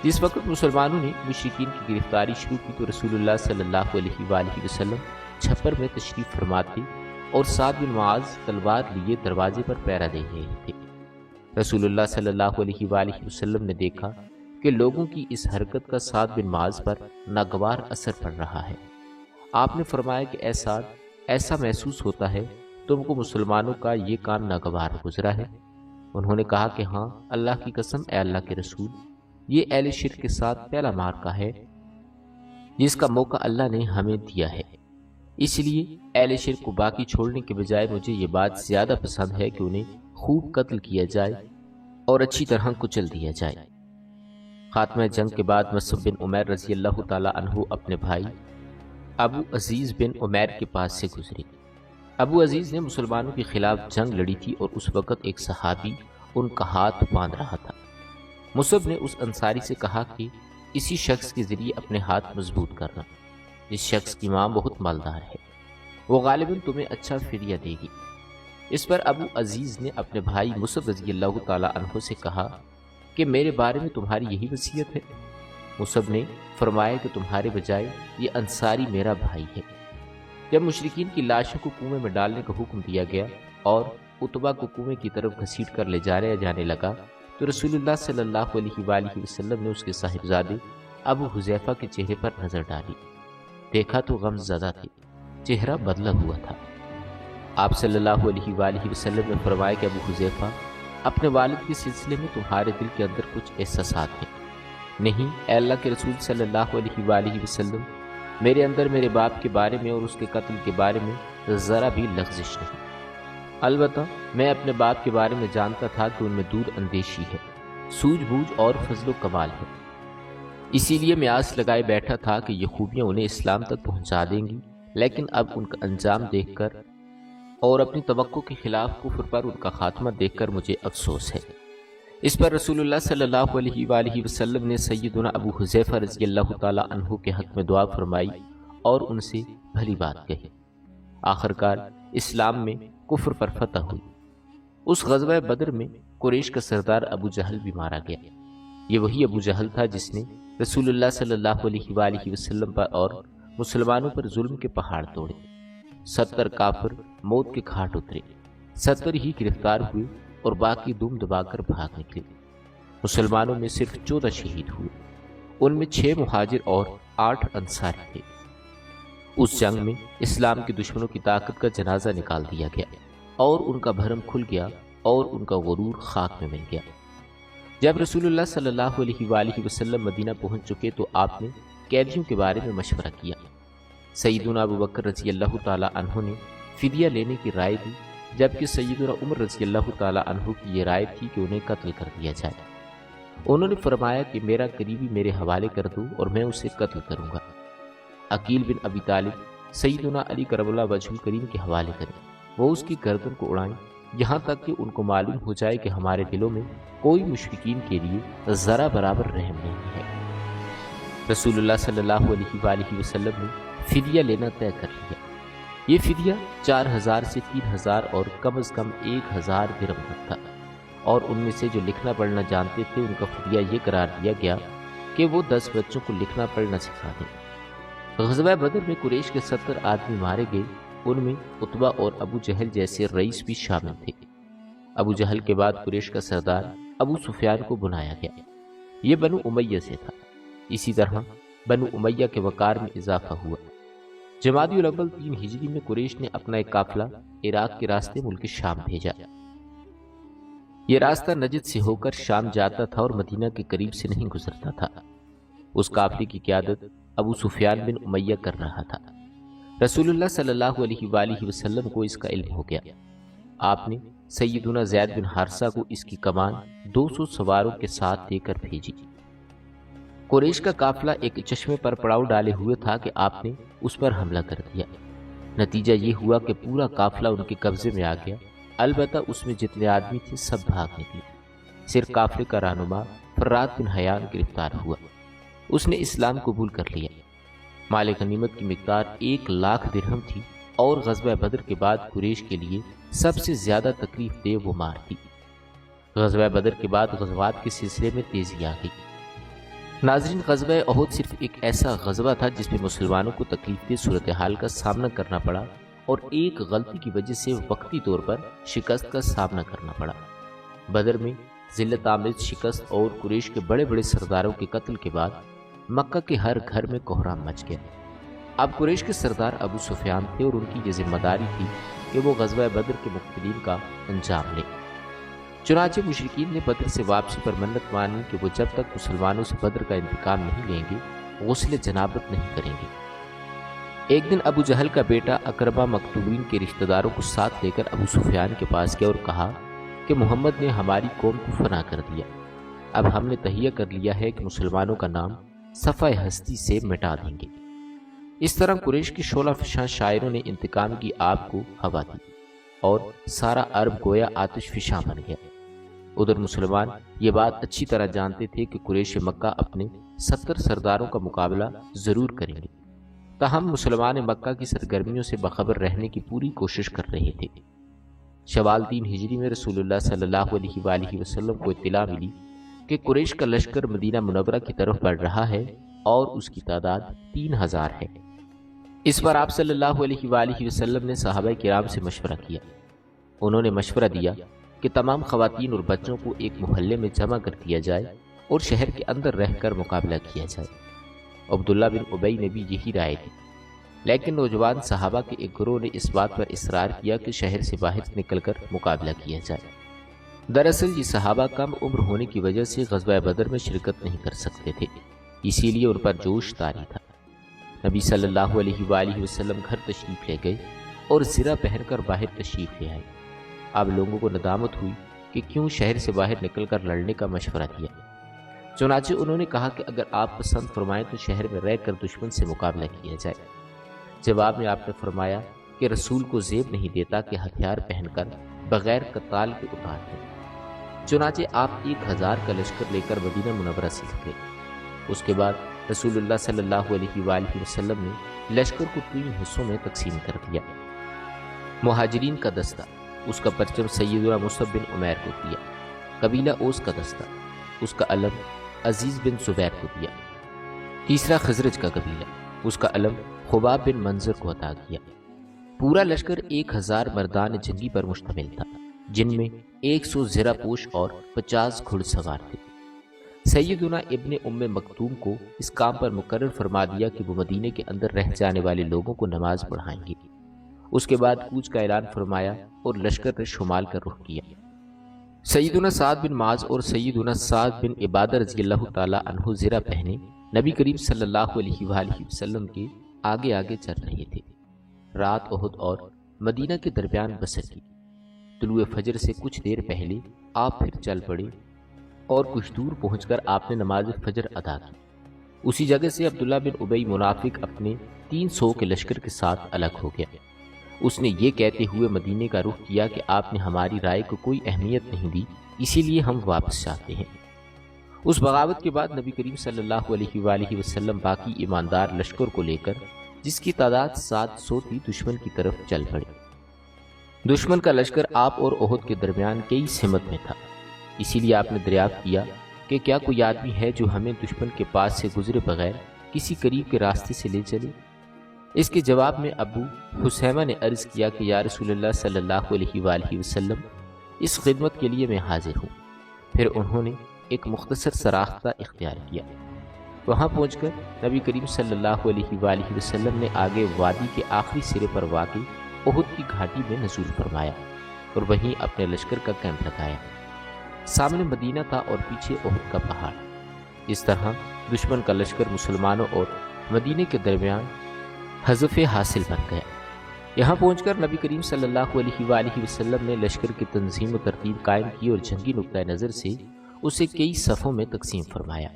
جس وقت مسلمانوں نے مشرکین کی گرفتاری شروع کی تو رسول اللہ صلی اللہ علیہ وآلہ وسلم چھپر میں تشریف فرما تھے اور سعد بن معاذ تلوار لیے دروازے پر پہرا دے رہے تھے۔ رسول اللہ صلی اللہ علیہ وآلہ وسلم نے دیکھا کہ لوگوں کی اس حرکت کا سعد بن معاذ پر ناگوار اثر پڑ رہا ہے۔ آپ نے فرمایا کہ اے سعد، ایسا محسوس ہوتا ہے تم کو مسلمانوں کا یہ کام ناگوار گزرا ہے؟ انہوں نے کہا کہ ہاں، اللہ کی قسم اے اللہ کے رسول، یہ اہل شرک کے ساتھ پہلا معرکہ ہے جس کا موقع اللہ نے ہمیں دیا ہے، اس لیے اہل شرک کو باقی چھوڑنے کے بجائے مجھے یہ بات زیادہ پسند ہے کہ انہیں خوب قتل کیا جائے اور اچھی طرح کچل دیا جائے۔ خاتمہ جنگ کے بعد مصعب بن عمیر رضی اللہ تعالی عنہ اپنے بھائی ابو عزیز بن عمیر کے پاس سے گزرے۔ ابو عزیز نے مسلمانوں کے خلاف جنگ لڑی تھی اور اس وقت ایک صحابی ان کا ہاتھ باندھ رہا تھا۔ مصعب نے اس انصاری سے کہا کہ اسی شخص کے ذریعے اپنے ہاتھ مضبوط کرنا، اس شخص کی ماں بہت مالدار ہے۔ وہ غالباً تمہیں اچھا فدیہ دے گی۔ اس پر ابو عزیز نے اپنے بھائی مصعب رضی اللہ تعالی عنہ سے کہا کہ میرے بارے میں تمہاری یہی وصیت ہے؟ مصعب نے فرمایا کہ تمہارے بجائے یہ انصاری میرا بھائی ہے۔ جب مشرکین کی لاشوں کو کنویں میں ڈالنے کا حکم دیا گیا اور عتبہ کو کنویں کی طرف گھسیٹ کر لے جانے لگا تو رسول اللہ صلی اللہ علیہ وآلہ وسلم نے اس کے صاحبزادے ابو حذیفہ کے چہرے پر نظر ڈالی۔ دیکھا تو غم زدہ تھے، چہرہ بدلا ہوا تھا۔ آپ صلی اللہ علیہ وآلہ وسلم نے فرمایا کہ ابو حذیفہ، اپنے والد کے سلسلے میں تمہارے دل کے اندر کچھ احساسات ہیں؟ نہیں اے اللہ کے رسول صلی اللہ علیہ وآلہ وسلم، میرے اندر میرے باپ کے بارے میں اور اس کے قتل کے بارے میں ذرا بھی لغزش نہیں۔ البتہ میں اپنے باپ کے بارے میں جانتا تھا کہ ان میں دور اندیشی ہے، سوجھ بوجھ اور فضل و کمال ہے، اسی لیے میں آس لگائے بیٹھا تھا کہ یہ خوبیاں انہیں اسلام تک پہنچا دیں گی، لیکن اب ان کا انجام دیکھ کر اور اپنی توقع کے خلاف کفر پر ان کا خاتمہ دیکھ کر مجھے افسوس ہے۔ اس پر رسول اللہ صلی اللہ علیہ وآلہ وسلم نے سیدنا ابو حذیفہ رضی اللہ تعالی عنہ کے حق میں دعا فرمائی اور ان سے بھلی بات کہی۔ آخرکار اسلام میں کفر پر فتح ہوئی۔ اس غزوہ بدر میں قریش کا سردار ابو جہل بھی مارا گیا۔ یہ وہی ابو جہل تھا جس نے رسول اللہ صلی اللہ علیہ وآلہ وسلم پر اور مسلمانوں پر ظلم کے پہاڑ توڑے۔ 70 کافر موت کے گھاٹ اترے، 70 ہی گرفتار ہوئے اور باقی دم دبا کر بھاگ نکلے۔ مسلمانوں میں صرف 14 شہید ہوئے، ان میں 6 مہاجر اور 8 انصاری تھے۔ اس جنگ میں اسلام کے دشمنوں کی طاقت کا جنازہ نکال دیا گیا اور ان کا بھرم کھل گیا اور ان کا غرور خاک میں مل گیا۔ جب رسول اللہ صلی اللہ علیہ وآلہ وسلم مدینہ پہنچ چکے تو آپ نے قیدیوں کے بارے میں مشورہ کیا۔ سیدنا ابو بکر رضی اللہ تعالی عنہ نے فدیہ لینے کی رائے دی، جبکہ سیدنا عمر رضی اللہ تعالی عنہ کی یہ رائے تھی کہ انہیں قتل کر دیا جائے۔ انہوں نے فرمایا کہ میرا قریبی میرے حوالے کر دو اور میں اسے قتل کروں گا۔ عقیل بن ابی طالب سیدنا علی کرم اللہ وجہ الکریم کے حوالے کریں، وہ اس کی گردن کو اڑائیں یہاں تک کہ ان کو معلوم ہو جائے کہ ہمارے دلوں میں کوئی مشرکین کے لیے ذرا برابر رحم نہیں ہے۔ رسول اللہ صلی اللہ علیہ وآلہ وسلم نے فدیہ لینا طے کر لیا۔ یہ فدیہ 4000 سے 3000 اور کم از کم 1000 درہم تک تھا، اور ان میں سے جو لکھنا پڑھنا جانتے تھے ان کا فدیہ یہ قرار دیا گیا کہ وہ 10 بچوں کو لکھنا پڑھنا سکھا دیں۔ غزوہ بدر میں قریش کے 70 آدمی مارے گئے، ان میں عتبہ اور ابو جہل جیسے رئیس بھی شامل تھے۔ ابو جہل کے بعد قریش کا سردار ابو سفیان کو بنایا گیا، یہ بنو امیہ سے تھا۔ اسی طرح بنو امیہ کے وقار میں اضافہ ہوا۔ جمادی الاول 3 ہجری میں قریش نے اپنا ایک قافلہ عراق کے راستے ملک شام بھیجا۔ یہ راستہ نجد سے ہو کر شام جاتا تھا اور مدینہ کے قریب سے نہیں گزرتا تھا۔ اس قافلے کی قیادت ابو سفیان بن امیہ کر رہا تھا۔ رسول اللہ صلی اللہ علیہ وآلہ وسلم کو اس کا علم ہو گیا۔ آپ نے سیدنا زید بن حارثہ کو اس کی کمان 200 سواروں کے ساتھ دے کر بھیجی۔ قریش کا قافلہ ایک چشمے پر پڑاؤ ڈالے ہوئے تھا کہ آپ نے اس پر حملہ کر دیا۔ نتیجہ یہ ہوا کہ پورا قافلہ ان کے قبضے میں آ گیا، البتہ اس میں جتنے آدمی تھے سب بھاگ نکلے۔ صرف قافلے کا رہنما فرات بن حیان گرفتار ہوا، اس نے اسلام قبول کر لیا۔ مال غنیمت کی مقدار 1,00,000 درہم تھی، اور غزوہ بدر کے بعد قریش کے لیے سب سے زیادہ تکلیف دہ وہ مار تھی۔ غزوہ بدر کے بعد غزوات کے سلسلے میں تیزی آ گئی۔ ناظرین، غزوہ احد صرف ایک ایسا غزوہ تھا جس میں مسلمانوں کو تکلیف دہ صورتحال کا سامنا کرنا پڑا اور ایک غلطی کی وجہ سے وقتی طور پر شکست کا سامنا کرنا پڑا۔ بدر میں ذلت آمیز شکست اور قریش کے بڑے بڑے سرداروں کے قتل کے بعد مکہ کے ہر گھر میں کوہرام مچ گیا۔ اب قریش کے سردار ابو سفیان تھے اور ان کی یہ ذمہ داری تھی کہ وہ غزوہ بدر کے مقتدین کا انجام لیں۔ چنانچہ مشرکین نے بدر سے واپسی پر منت مانی کہ وہ جب تک مسلمانوں سے بدر کا انتقام نہیں لیں گے غسل جنابت نہیں کریں گے۔ ایک دن ابو جہل کا بیٹا اکرمہ مقتولین کے رشتہ داروں کو ساتھ لے کر ابو سفیان کے پاس گیا اور کہا کہ محمد نے ہماری قوم کو فنا کر دیا، اب ہم نے تہیہ کر لیا ہے کہ مسلمانوں کا نام صفحہ ہستی سے مٹا دیں گے۔ اس طرح قریش کے شعلہ فشاں شاعروں نے انتقام کی آگ کو ہوا دی اور سارا عرب گویا آتش فشاں بن گیا۔ ادھر مسلمان یہ بات اچھی طرح جانتے تھے کہ قریش مکہ اپنے 70 سرداروں کا مقابلہ ضرور کریں گے، تاہم مسلمان مکہ کی سرگرمیوں سے باخبر رہنے کی پوری کوشش کر رہے تھے۔ شوال 3 ہجری میں رسول اللہ صلی اللہ علیہ وآلہ وسلم کو اطلاع ملی کہ قریش کا لشکر مدینہ منورہ کی طرف بڑھ رہا ہے اور اس کی تعداد 3000 ہے۔ اس پر آپ صلی اللہ علیہ وآلہ وسلم نے صحابہ کرام سے مشورہ کیا۔ انہوں نے مشورہ دیا کہ تمام خواتین اور بچوں کو ایک محلے میں جمع کر دیا جائے اور شہر کے اندر رہ کر مقابلہ کیا جائے۔ عبداللہ بن ابی نے بھی یہی رائے دی، لیکن نوجوان صحابہ کے ایک گروہ نے اس بات پر اصرار کیا کہ شہر سے باہر نکل کر مقابلہ کیا جائے۔ دراصل یہ صحابہ کم عمر ہونے کی وجہ سے غزوہ بدر میں شرکت نہیں کر سکتے تھے، اسی لیے ان پر جوش طاری تھا۔ نبی صلی اللہ علیہ وآلہ وسلم گھر تشریف لے گئے اور زرہ پہن کر باہر تشریف لے آئے۔ اب لوگوں کو ندامت ہوئی کہ کیوں شہر سے باہر نکل کر لڑنے کا مشورہ دیا۔ چنانچہ انہوں نے کہا کہ اگر آپ پسند فرمائیں تو شہر میں رہ کر دشمن سے مقابلہ کیا جائے۔ جواب میں آپ نے فرمایا کہ رسول کو زیب نہیں دیتا کہ ہتھیار پہن کر بغیر قتال کے اتار دیں۔ چنانچہ آپ 1000 کا لشکر لے کر مدینہ منورہ سے نکلے۔ اس کے بعد رسول اللہ صلی اللہ علیہ وآلہ وسلم نے لشکر کو 3 حصوں میں تقسیم کر دیا۔ مہاجرین کا دستہ، اس کا پرچم سیدنا مصعب بن عمیر کو دیا۔ قبیلہ اوس کا دستہ، اس کا علم عزیز بن زبیر کو دیا۔ تیسرا خزرج کا قبیلہ، اس کا علم خباب بن منظر کو عطا کیا۔ پورا لشکر 1000 مردان جنگی پر مشتمل تھا، جن میں 100 زرہ پوش اور 50 گھڑ سوار تھے۔ سیدنا ابن ام مکتوم کو اس کام پر مقرر فرما دیا کہ وہ مدینے کے اندر رہ جانے والے لوگوں کو نماز پڑھائیں گے۔ اس کے بعد کوچ کا اعلان فرمایا اور لشکر نے شمال کا رخ کیا۔ سیدنا سعد بن معاذ اور سیدنا سعد بن عبادہ رضی اللہ تعالی عنہ زرہ پہنے نبی کریم صلی اللہ علیہ وآلہ وسلم کے آگے آگے چل رہے تھے۔ رات احد اور مدینہ کے درمیان بسر کی۔ طلوع فجر سے کچھ دیر پہلے آپ پھر چل پڑے اور کچھ دور پہنچ کر آپ نے نماز فجر ادا کی۔ اسی جگہ سے عبداللہ بن ابی منافق اپنے 300 کے لشکر کے ساتھ الگ ہو گیا۔ اس نے یہ کہتے ہوئے مدینے کا رخ کیا کہ آپ نے ہماری رائے کو کوئی اہمیت نہیں دی، اسی لیے ہم واپس جاتے ہیں۔ اس بغاوت کے بعد نبی کریم صلی اللہ علیہ وآلہ وسلم باقی ایماندار لشکر کو لے کر، جس کی تعداد 700 تھی، دشمن کی طرف چل پڑے۔ دشمن کا لشکر آپ اور احد کے درمیان کئی سمت میں تھا، اسی لیے آپ نے دریافت کیا کہ کیا کوئی آدمی ہے جو ہمیں دشمن کے پاس سے گزرے بغیر کسی قریب کے راستے سے لے چلے؟ اس کے جواب میں ابو حسیمہ نے عرض کیا کہ یا رسول اللہ صلی اللہ علیہ وآلہ وسلم، اس خدمت کے لیے میں حاضر ہوں۔ پھر انہوں نے ایک مختصر سا راستہ اختیار کیا۔ وہاں پہنچ کر نبی کریم صلی اللہ علیہ وآلہ وسلم نے آگے وادی کے آخری سرے پر واقع احد کی گھاٹی میں نزول فرمایا اور وہیں اپنے لشکر کا کیمپ لگایا۔ سامنے مدینہ تھا اور پیچھے احد کا پہاڑ۔ اس طرح دشمن کا لشکر مسلمانوں اور مدینے کے درمیان حذف حاصل بن گیا۔ یہاں پہنچ کر نبی کریم صلی اللہ علیہ وآلہ وسلم نے لشکر کی تنظیم و ترتیب قائم کی اور جنگی نقطہ نظر سے اسے کئی صفوں میں تقسیم فرمایا۔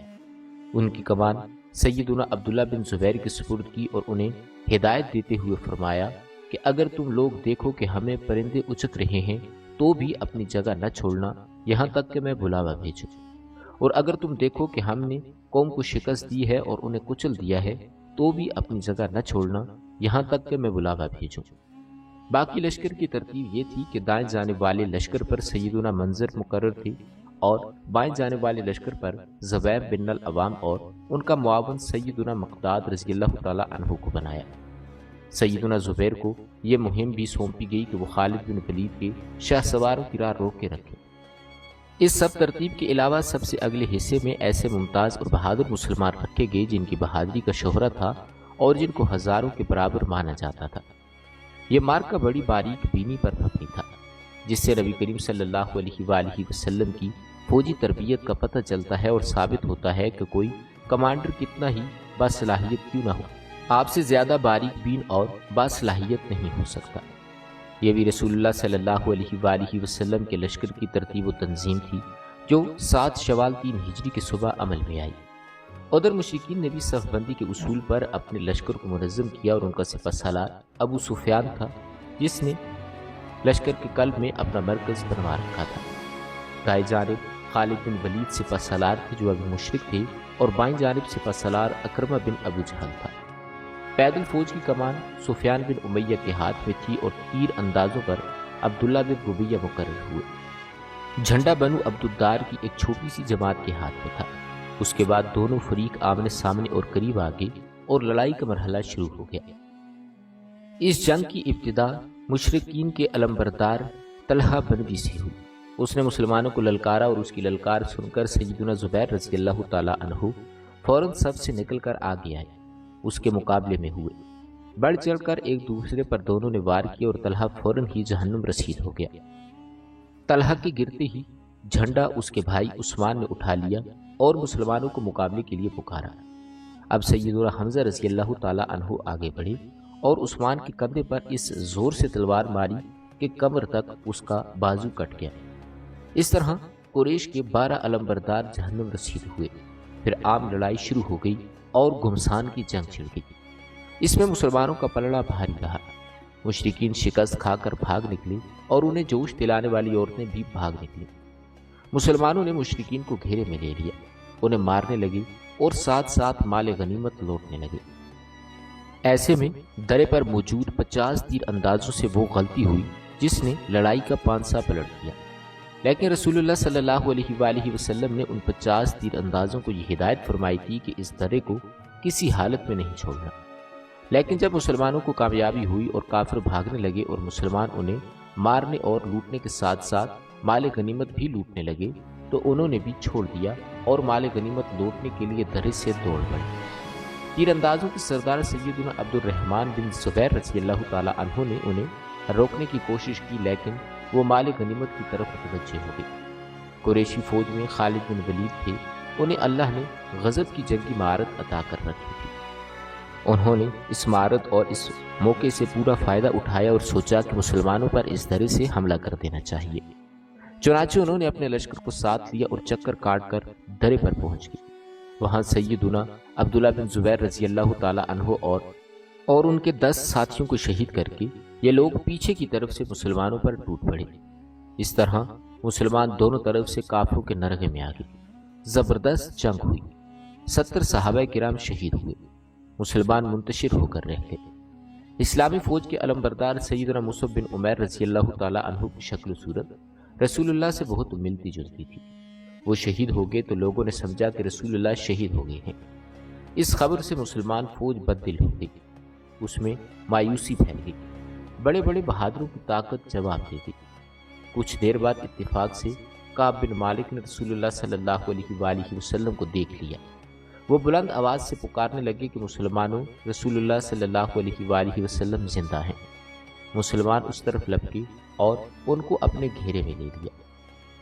ان کی کمان سیدنا عبداللہ بن زبیر کے سپرد کی اور انہیں ہدایت دیتے ہوئے فرمایا کہ اگر تم لوگ دیکھو کہ ہمیں پرندے اچک رہے ہیں تو بھی اپنی جگہ نہ چھوڑنا یہاں تک کہ میں بلاوا بھیجوں، اور اگر تم دیکھو کہ ہم نے قوم کو شکست دی ہے اور انہیں کچل دیا ہے تو بھی اپنی جگہ نہ چھوڑنا یہاں تک کہ میں بلاوا بھیجوں۔ باقی لشکر کی ترتیب یہ تھی کہ دائیں جانب والے لشکر پر سیدنا منظر مقرر تھے اور بائیں جانب والے لشکر پر زبیر بن العوام اور ان کا معاون سیدنا مقداد رضی اللہ تعالی عنہ کو بنایا۔ سیدنا زبیر کو یہ مہم بھی سونپی گئی کہ وہ خالد بن ولید کے شاہ سواروں کی راہ روک کے رکھے۔ اس سب ترتیب کے علاوہ سب سے اگلے حصے میں ایسے ممتاز اور بہادر مسلمان رکھے گئے جن کی بہادری کا شہرہ تھا اور جن کو ہزاروں کے برابر مانا جاتا تھا۔ یہ مارکہ بڑی باریک بینی پر مبنی تھا، جس سے نبی کریم صلی اللہ علیہ وآلہ وسلم کی فوجی تربیت کا پتہ چلتا ہے اور ثابت ہوتا ہے کہ کوئی کمانڈر کتنا ہی باصلاحیت کیوں نہ ہو، آپ سے زیادہ باریک بین اور باصلاحیت نہیں ہو سکتا۔ یہ بھی رسول اللہ صلی اللہ علیہ وآلہ وسلم کے لشکر کی ترتیب و تنظیم تھی جو 7 شوال 3 ہجری کی صبح عمل میں آئی۔ ادھر مشرکین نے بھی صف بندی کے اصول پر اپنے لشکر کو منظم کیا اور ان کا سپہ سالار ابو سفیان تھا، جس نے لشکر کے قلب میں اپنا مرکز بنوا رکھا تھا۔ دائیں جانب خالد بن ولید سپہ سالار تھے جو ابھی مشرک تھے، اور بائیں جانب سپہ سالار اکرمہ بن ابو جہل تھا۔ پیدل فوج کی کمان سفیان بن امیہ کے ہاتھ میں تھی اور تیر اندازوں پر عبداللہ بن ربیہ مقرر ہوئے۔ جھنڈا بنو عبدالدار کی ایک چھوٹی سی جماعت کے ہاتھ میں تھا۔ اس کے بعد دونوں فریق آمنے سامنے اور قریب آ گئے اور لڑائی کا مرحلہ شروع ہو گیا۔ اس جنگ کی ابتدا مشرکین کے علمبردار طلحہ بن سے ہوئی۔ اس نے مسلمانوں کو للکارا اور اس کی للکار سن کر سیدنا زبیر رضی اللہ تعالی عنہ فوراً صف سے نکل کر آگے آئے، اس کے مقابلے میں ہوئے۔ بڑھ چڑھ کر ایک دوسرے پر دونوں نے وار کیا اور طلحہ فوراً ہی جہنم رسید ہو گیا۔ طلحہ کے گرتے ہی جھنڈا اس کے بھائی عثمان نے اٹھا لیا اور مسلمانوں کو مقابلے کے لیے پکارا۔ اب سیدنا حمزہ رضی اللہ تعالی عنہ آگے بڑھے اور عثمان کے کندھے پر اس زور سے تلوار ماری کہ کمر تک اس کا بازو کٹ گیا۔ اس طرح قریش کے 12 علمبردار جہنم رسید ہوئے۔ پھر عام لڑائی شروع ہو گئی اور گھمسان کی جنگ چھڑ گئی۔ اس میں مسلمانوں کا پلڑا بھاری رہا۔ مشرکین شکست کھا کر بھاگ نکلے اور انہیں جوش دلانے والی عورتیں بھی بھاگ نکلیں۔ مسلمانوں نے مشرکین کو گھیرے میں لے لیا، انہیں مارنے لگے اور ساتھ ساتھ مال غنیمت لوٹنے لگے۔ ایسے میں درے پر موجود 50 تیر اندازوں سے وہ غلطی ہوئی جس نے لڑائی کا پانسا پلٹ دیا، لیکن رسول اللہ صلی اللہ علیہ وآلہ وسلم نے ان 50 تیر اندازوں کو یہ ہدایت فرمائی تھی کہ اس درے کو کسی حالت میں نہیں چھوڑنا۔ لیکن جب مسلمانوں کو کامیابی ہوئی اور کافر بھاگنے لگے اور مسلمان انہیں مارنے اور لوٹنے کے ساتھ ساتھ مال غنیمت بھی لوٹنے لگے تو انہوں نے بھی چھوڑ دیا اور مال غنیمت لوٹنے کے لیے درے سے دوڑ پڑے۔ تیر اندازوں کے سردار سیدنا عبد الرحمن بن زبیر رضی اللہ تعالی عنہ نے انہیں روکنے کی کوشش کی، لیکن وہ مال غنیمت کی طرف متوجہ ہو گئے۔ قریشی فوج میں خالد بن ولید تھے، انہیں اللہ نے غضب کی جنگی مہارت عطا کر رکھی تھی۔ انہوں نے اس مہارت اور اس موقع سے پورا فائدہ اٹھایا اور سوچا کہ مسلمانوں پر اس درے سے حملہ کر دینا چاہیے۔ چنانچہ انہوں نے اپنے لشکر کو ساتھ لیا اور چکر کاٹ کر درے پر پہنچ گئے۔ وہاں سیدنا عبداللہ بن زبیر رضی اللہ تعالی عنہ اور ان کے 10 ساتھیوں کو شہید کر کے یہ لوگ پیچھے کی طرف سے مسلمانوں پر ٹوٹ پڑے۔ اس طرح مسلمان دونوں طرف سے کافروں کے نرغے میں آ گئے۔ زبردست جنگ ہوئی، 70 صحابہ کرام شہید ہوئے، مسلمان منتشر ہو کر رہ گئے۔ اسلامی فوج کے علمبردار سیدنا مصعب بن عمیر رضی اللہ تعالی عنہ کی شکل و صورت رسول اللہ سے بہت ملتی جلتی تھی۔ وہ شہید ہو گئے تو لوگوں نے سمجھا کہ رسول اللہ شہید ہو گئے ہیں۔ اس خبر سے مسلمان فوج بددل ہو گئی، اس میں مایوسی پھیل گئی، بڑے بڑے بہادروں کی طاقت جواب دے گئی۔ کچھ دیر بعد اتفاق سے کعب بن مالک نے رسول اللہ صلی اللہ علیہ وآلہ وسلم کو دیکھ لیا۔ وہ بلند آواز سے پکارنے لگے کہ مسلمانوں، رسول اللہ صلی اللہ علیہ وآلہ وسلم زندہ ہیں۔ مسلمان اس طرف لپکے اور ان کو اپنے گھیرے میں لے لیا۔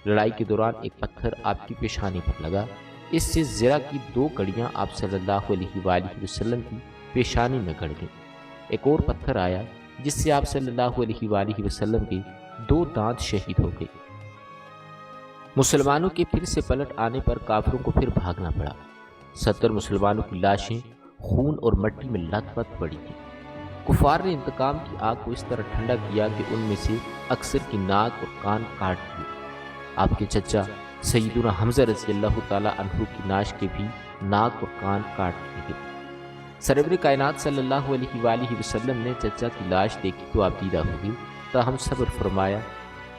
لڑائی کے دوران ایک پتھر آپ کی پیشانی پر لگا، اس سے زرہ کی 2 کڑیاں آپ صلی اللہ علیہ وآلہ وسلم کی پیشانی میں گڑ گئیں۔ ایک اور پتھر آیا جس سے آپ صلی اللہ علیہ وآلہ وسلم کے 2 دانت شہید ہو گئے۔ مسلمانوں کے پھر سے پلٹ آنے پر کافروں کو پھر بھاگنا پڑا۔ 70 مسلمانوں کی لاشیں خون اور مٹی میں لت پت پڑی تھیں۔ کفار نے انتقام کی آگ کو اس طرح ٹھنڈا کیا کہ ان میں سے اکثر کی ناک اور کان کاٹ دیے۔ آپ کے چچا سیدنا حمزہ رضی اللہ تعالی عنہ کی ناش کے بھی ناک اور کان کاٹ دیے گئے۔ سرور کائنات صلی اللہ علیہ وآلہ وسلم نے چچا کی لاش دیکھی تو آپ دیدہ ہو گئے، تاہم صبر فرمایا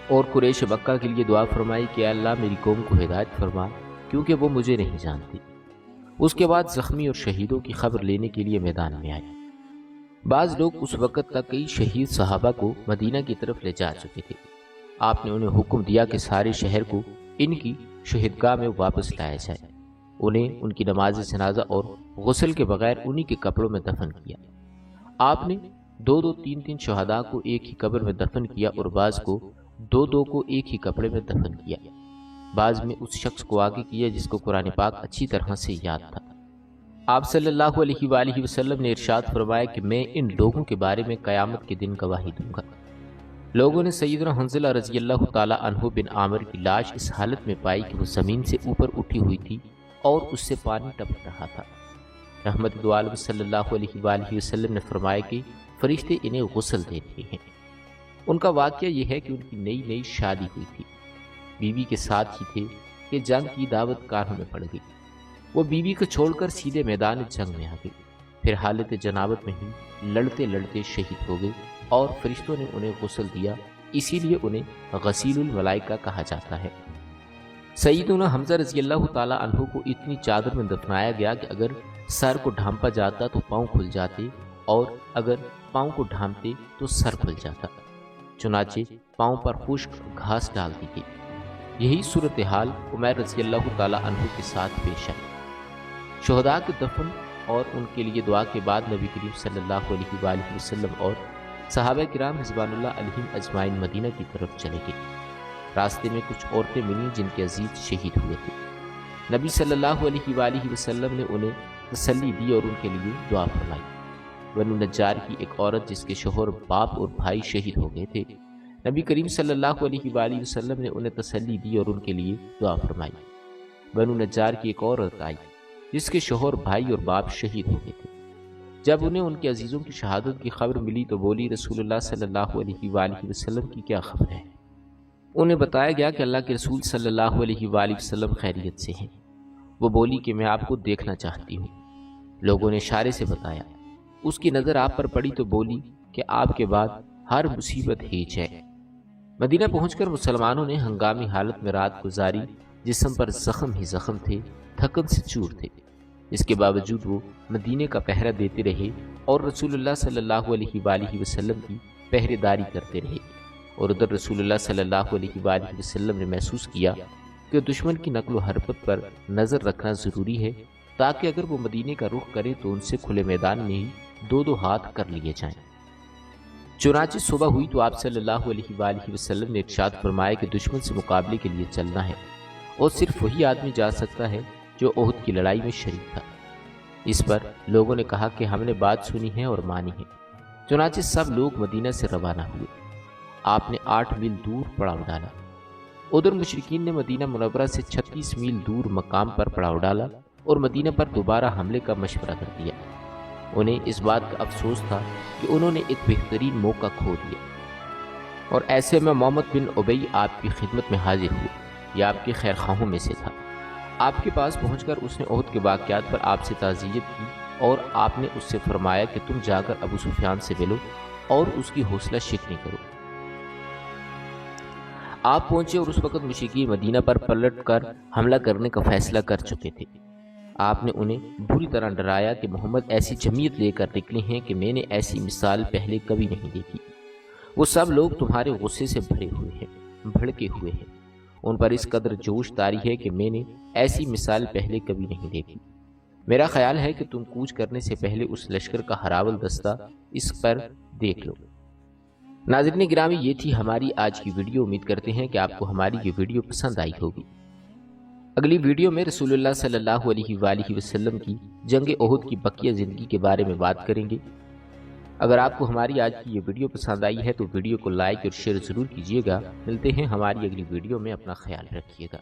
اور قریش مکہ کے لیے دعا فرمائی کہ اللہ میری قوم کو ہدایت فرما، کیونکہ وہ مجھے نہیں جانتی۔ اس کے بعد زخمی اور شہیدوں کی خبر لینے کے لیے میدان میں آئے۔ بعض لوگ اس وقت تک کئی شہید صحابہ کو مدینہ کی طرف لے جا چکے تھے۔ آپ نے انہیں حکم دیا کہ سارے شہر کو ان کی شہیدگاہ میں واپس لایا جائے۔ انہیں ان کی نماز جنازہ اور غسل کے بغیر انہی کے کپڑوں میں دفن کیا۔ آپ نے 2-2 3-3 شہداء کو ایک ہی قبر میں دفن کیا اور بعض کو 2-2 کو ایک ہی کپڑے میں دفن کیا۔ بعض میں اس شخص کو آگے کیا جس کو قرآن پاک اچھی طرح سے یاد تھا۔ آپ صلی اللہ علیہ وآلہ وسلم نے ارشاد فرمایا کہ میں ان لوگوں کے بارے میں قیامت کے دن گواہی دوں گا۔ لوگوں نے سیدنا حنظلہ رضی اللہ تعالی عنہ بن عامر کی لاش اس حالت میں پائی کہ وہ زمین سے اوپر اٹھی ہوئی تھی اور اس سے پانی ٹپک رہا تھا۔ رحمت دو عالم صلی اللہ علیہ وآلہ وسلم نے فرمایا کہ فرشتے انہیں غسل دے رہے ہیں۔ ان کا واقعہ یہ ہے کہ ان کی نئی شادی ہوئی تھی، بیوی کے ساتھ ہی تھے کہ جنگ کی دعوت کانوں میں پڑ گئی۔ وہ بیوی کو چھوڑ کر سیدھے میدان جنگ میں آ گئی۔ پھر حالت جنابت میں ہی لڑتے لڑتے شہید ہو گئے اور فرشتوں نے انہیں غسل دیا، اسی لیے انہیں غسیل الملائکہ کہا جاتا ہے۔ سیدنا حمزہ رضی اللہ تعالی عنہ کو اتنی چادر میں دفنایا گیا کہ اگر سر کو ڈھانپا جاتا تو پاؤں کھل جاتے اور اگر پاؤں کو ڈھانپتے تو سر کھل جاتا، چنانچہ پاؤں پر خشک گھاس ڈال دی گئی۔ یہی صورتحال عمیر رضی اللہ تعالی عنہ کے ساتھ پیش آئی۔ شہداء کے دفن اور ان کے لیے دعا کے بعد نبی کریم صلی اللہ علیہ وآلہ وسلم اور صحابہ کرام رضوان اللہ علیہم اجمعین مدینہ کی طرف چلے گئے۔ راستے میں کچھ عورتیں ملیں جن کے عزیز شہید ہوئے تھے۔ نبی صلی اللہ علیہ وآلہ وسلم نے انہیں تسلی دی اور ان کے لیے دعا فرمائی۔ بنو نجار کی ایک عورت جس کے شوہر، باپ اور بھائی شہید ہو گئے تھے، نبی کریم صلی اللہ علیہ وآلہ وسلم نے انہیں تسلی دی اور ان کے لیے دعا فرمائی۔ بنو نجار کی ایک عورت آئی جس کے شوہر، بھائی اور باپ شہید ہو گئے تھے۔ جب انہیں ان کے عزیزوں کی شہادت کی خبر ملی تو بولی، رسول اللہ صلی اللہ علیہ وآلہ وسلم کی کیا خبر ہے؟ انہیں بتایا گیا کہ اللہ کے رسول صلی اللہ علیہ وآلہ وسلم خیریت سے ہیں۔ وہ بولی کہ میں آپ کو دیکھنا چاہتی ہوں۔ لوگوں نے اشارے سے بتایا۔ اس کی نظر آپ پر پڑی تو بولی کہ آپ کے بعد ہر مصیبت ہیج ہے۔ مدینہ پہنچ کر مسلمانوں نے ہنگامی حالت میں رات گزاری، جسم پر زخم ہی زخم تھے، تھکن سے چور تھے۔ اس کے باوجود وہ مدینے کا پہرا دیتے رہے اور رسول اللہ صلی اللہ علیہ وآلہ وسلم کی پہرے داری کرتے رہے، اور ادھر رسول اللہ صلی اللہ علیہ وآلہ وسلم نے محسوس کیا کہ دشمن کی نقل و حرکت پر نظر رکھنا ضروری ہے تاکہ اگر وہ مدینے کا رخ کرے تو ان سے کھلے میدان میں ہی دو دو ہاتھ کر لیے جائیں۔ چنانچہ صبح ہوئی تو آپ صلی اللہ علیہ وآلہ وسلم نے ارشاد فرمایا کہ دشمن سے مقابلے کے لیے چلنا ہے اور صرف وہی آدمی جا سکتا ہے جو احد کی لڑائی میں شریک تھا۔ اس پر لوگوں نے کہا کہ ہم نے بات سنی ہے اور مانی ہے۔ چنانچہ سب لوگ مدینہ سے روانہ ہوئے۔ آپ نے 8 میل دور پڑاؤ ڈالا۔ ادھر مشرکین نے مدینہ منورہ سے 36 میل دور مقام پر پڑاؤ ڈالا اور مدینہ پر دوبارہ حملے کا مشورہ کر دیا۔ انہیں اس بات کا افسوس تھا کہ انہوں نے ایک بہترین موقع کھو دیا، اور ایسے میں محمد بن ابی آپ کی خدمت میں حاضر ہوئے۔ یہ آپ کے خیر خواہوں میں سے تھا۔ آپ کے پاس پہنچ کر اس نے احد کے واقعات پر آپ سے تعزیت کی اور آپ نے اس سے فرمایا کہ تم جا کر ابو سفیان سے ملو اور اس کی حوصلہ شکنی کرو۔ آپ پہنچے اور اس وقت مشرکین مدینہ پر پلٹ کر حملہ کرنے کا فیصلہ کر چکے تھے۔ آپ نے انہیں بری طرح ڈرایا کہ محمد ایسی جمعیت لے کر نکلے ہیں کہ میں نے ایسی مثال پہلے کبھی نہیں دیکھی۔ وہ سب لوگ تمہارے غصے سے بھرے ہوئے ہیں، بھڑکے ہوئے ہیں۔ ان پر اس قدر جوش طاری ہے کہ میں نے ایسی مثال پہلے کبھی نہیں دیکھی۔ میرا خیال ہے کہ تم کوچ کرنے سے پہلے اس لشکر کا ہراول دستہ اس پر دیکھ لو۔ ناظرین گرامی، یہ تھی ہماری آج کی ویڈیو۔ امید کرتے ہیں کہ آپ کو ہماری یہ ویڈیو پسند آئی ہوگی۔ اگلی ویڈیو میں رسول اللہ صلی اللہ علیہ وآلہ وسلم کی جنگ احد کی بقیہ زندگی کے بارے میں بات کریں گے۔ اگر آپ کو ہماری آج کی یہ ویڈیو پسند آئی ہے تو ویڈیو کو لائک اور شیئر ضرور کیجیے گا۔ ملتے ہیں ہماری اگلی ویڈیو میں، اپنا خیال رکھیے گا۔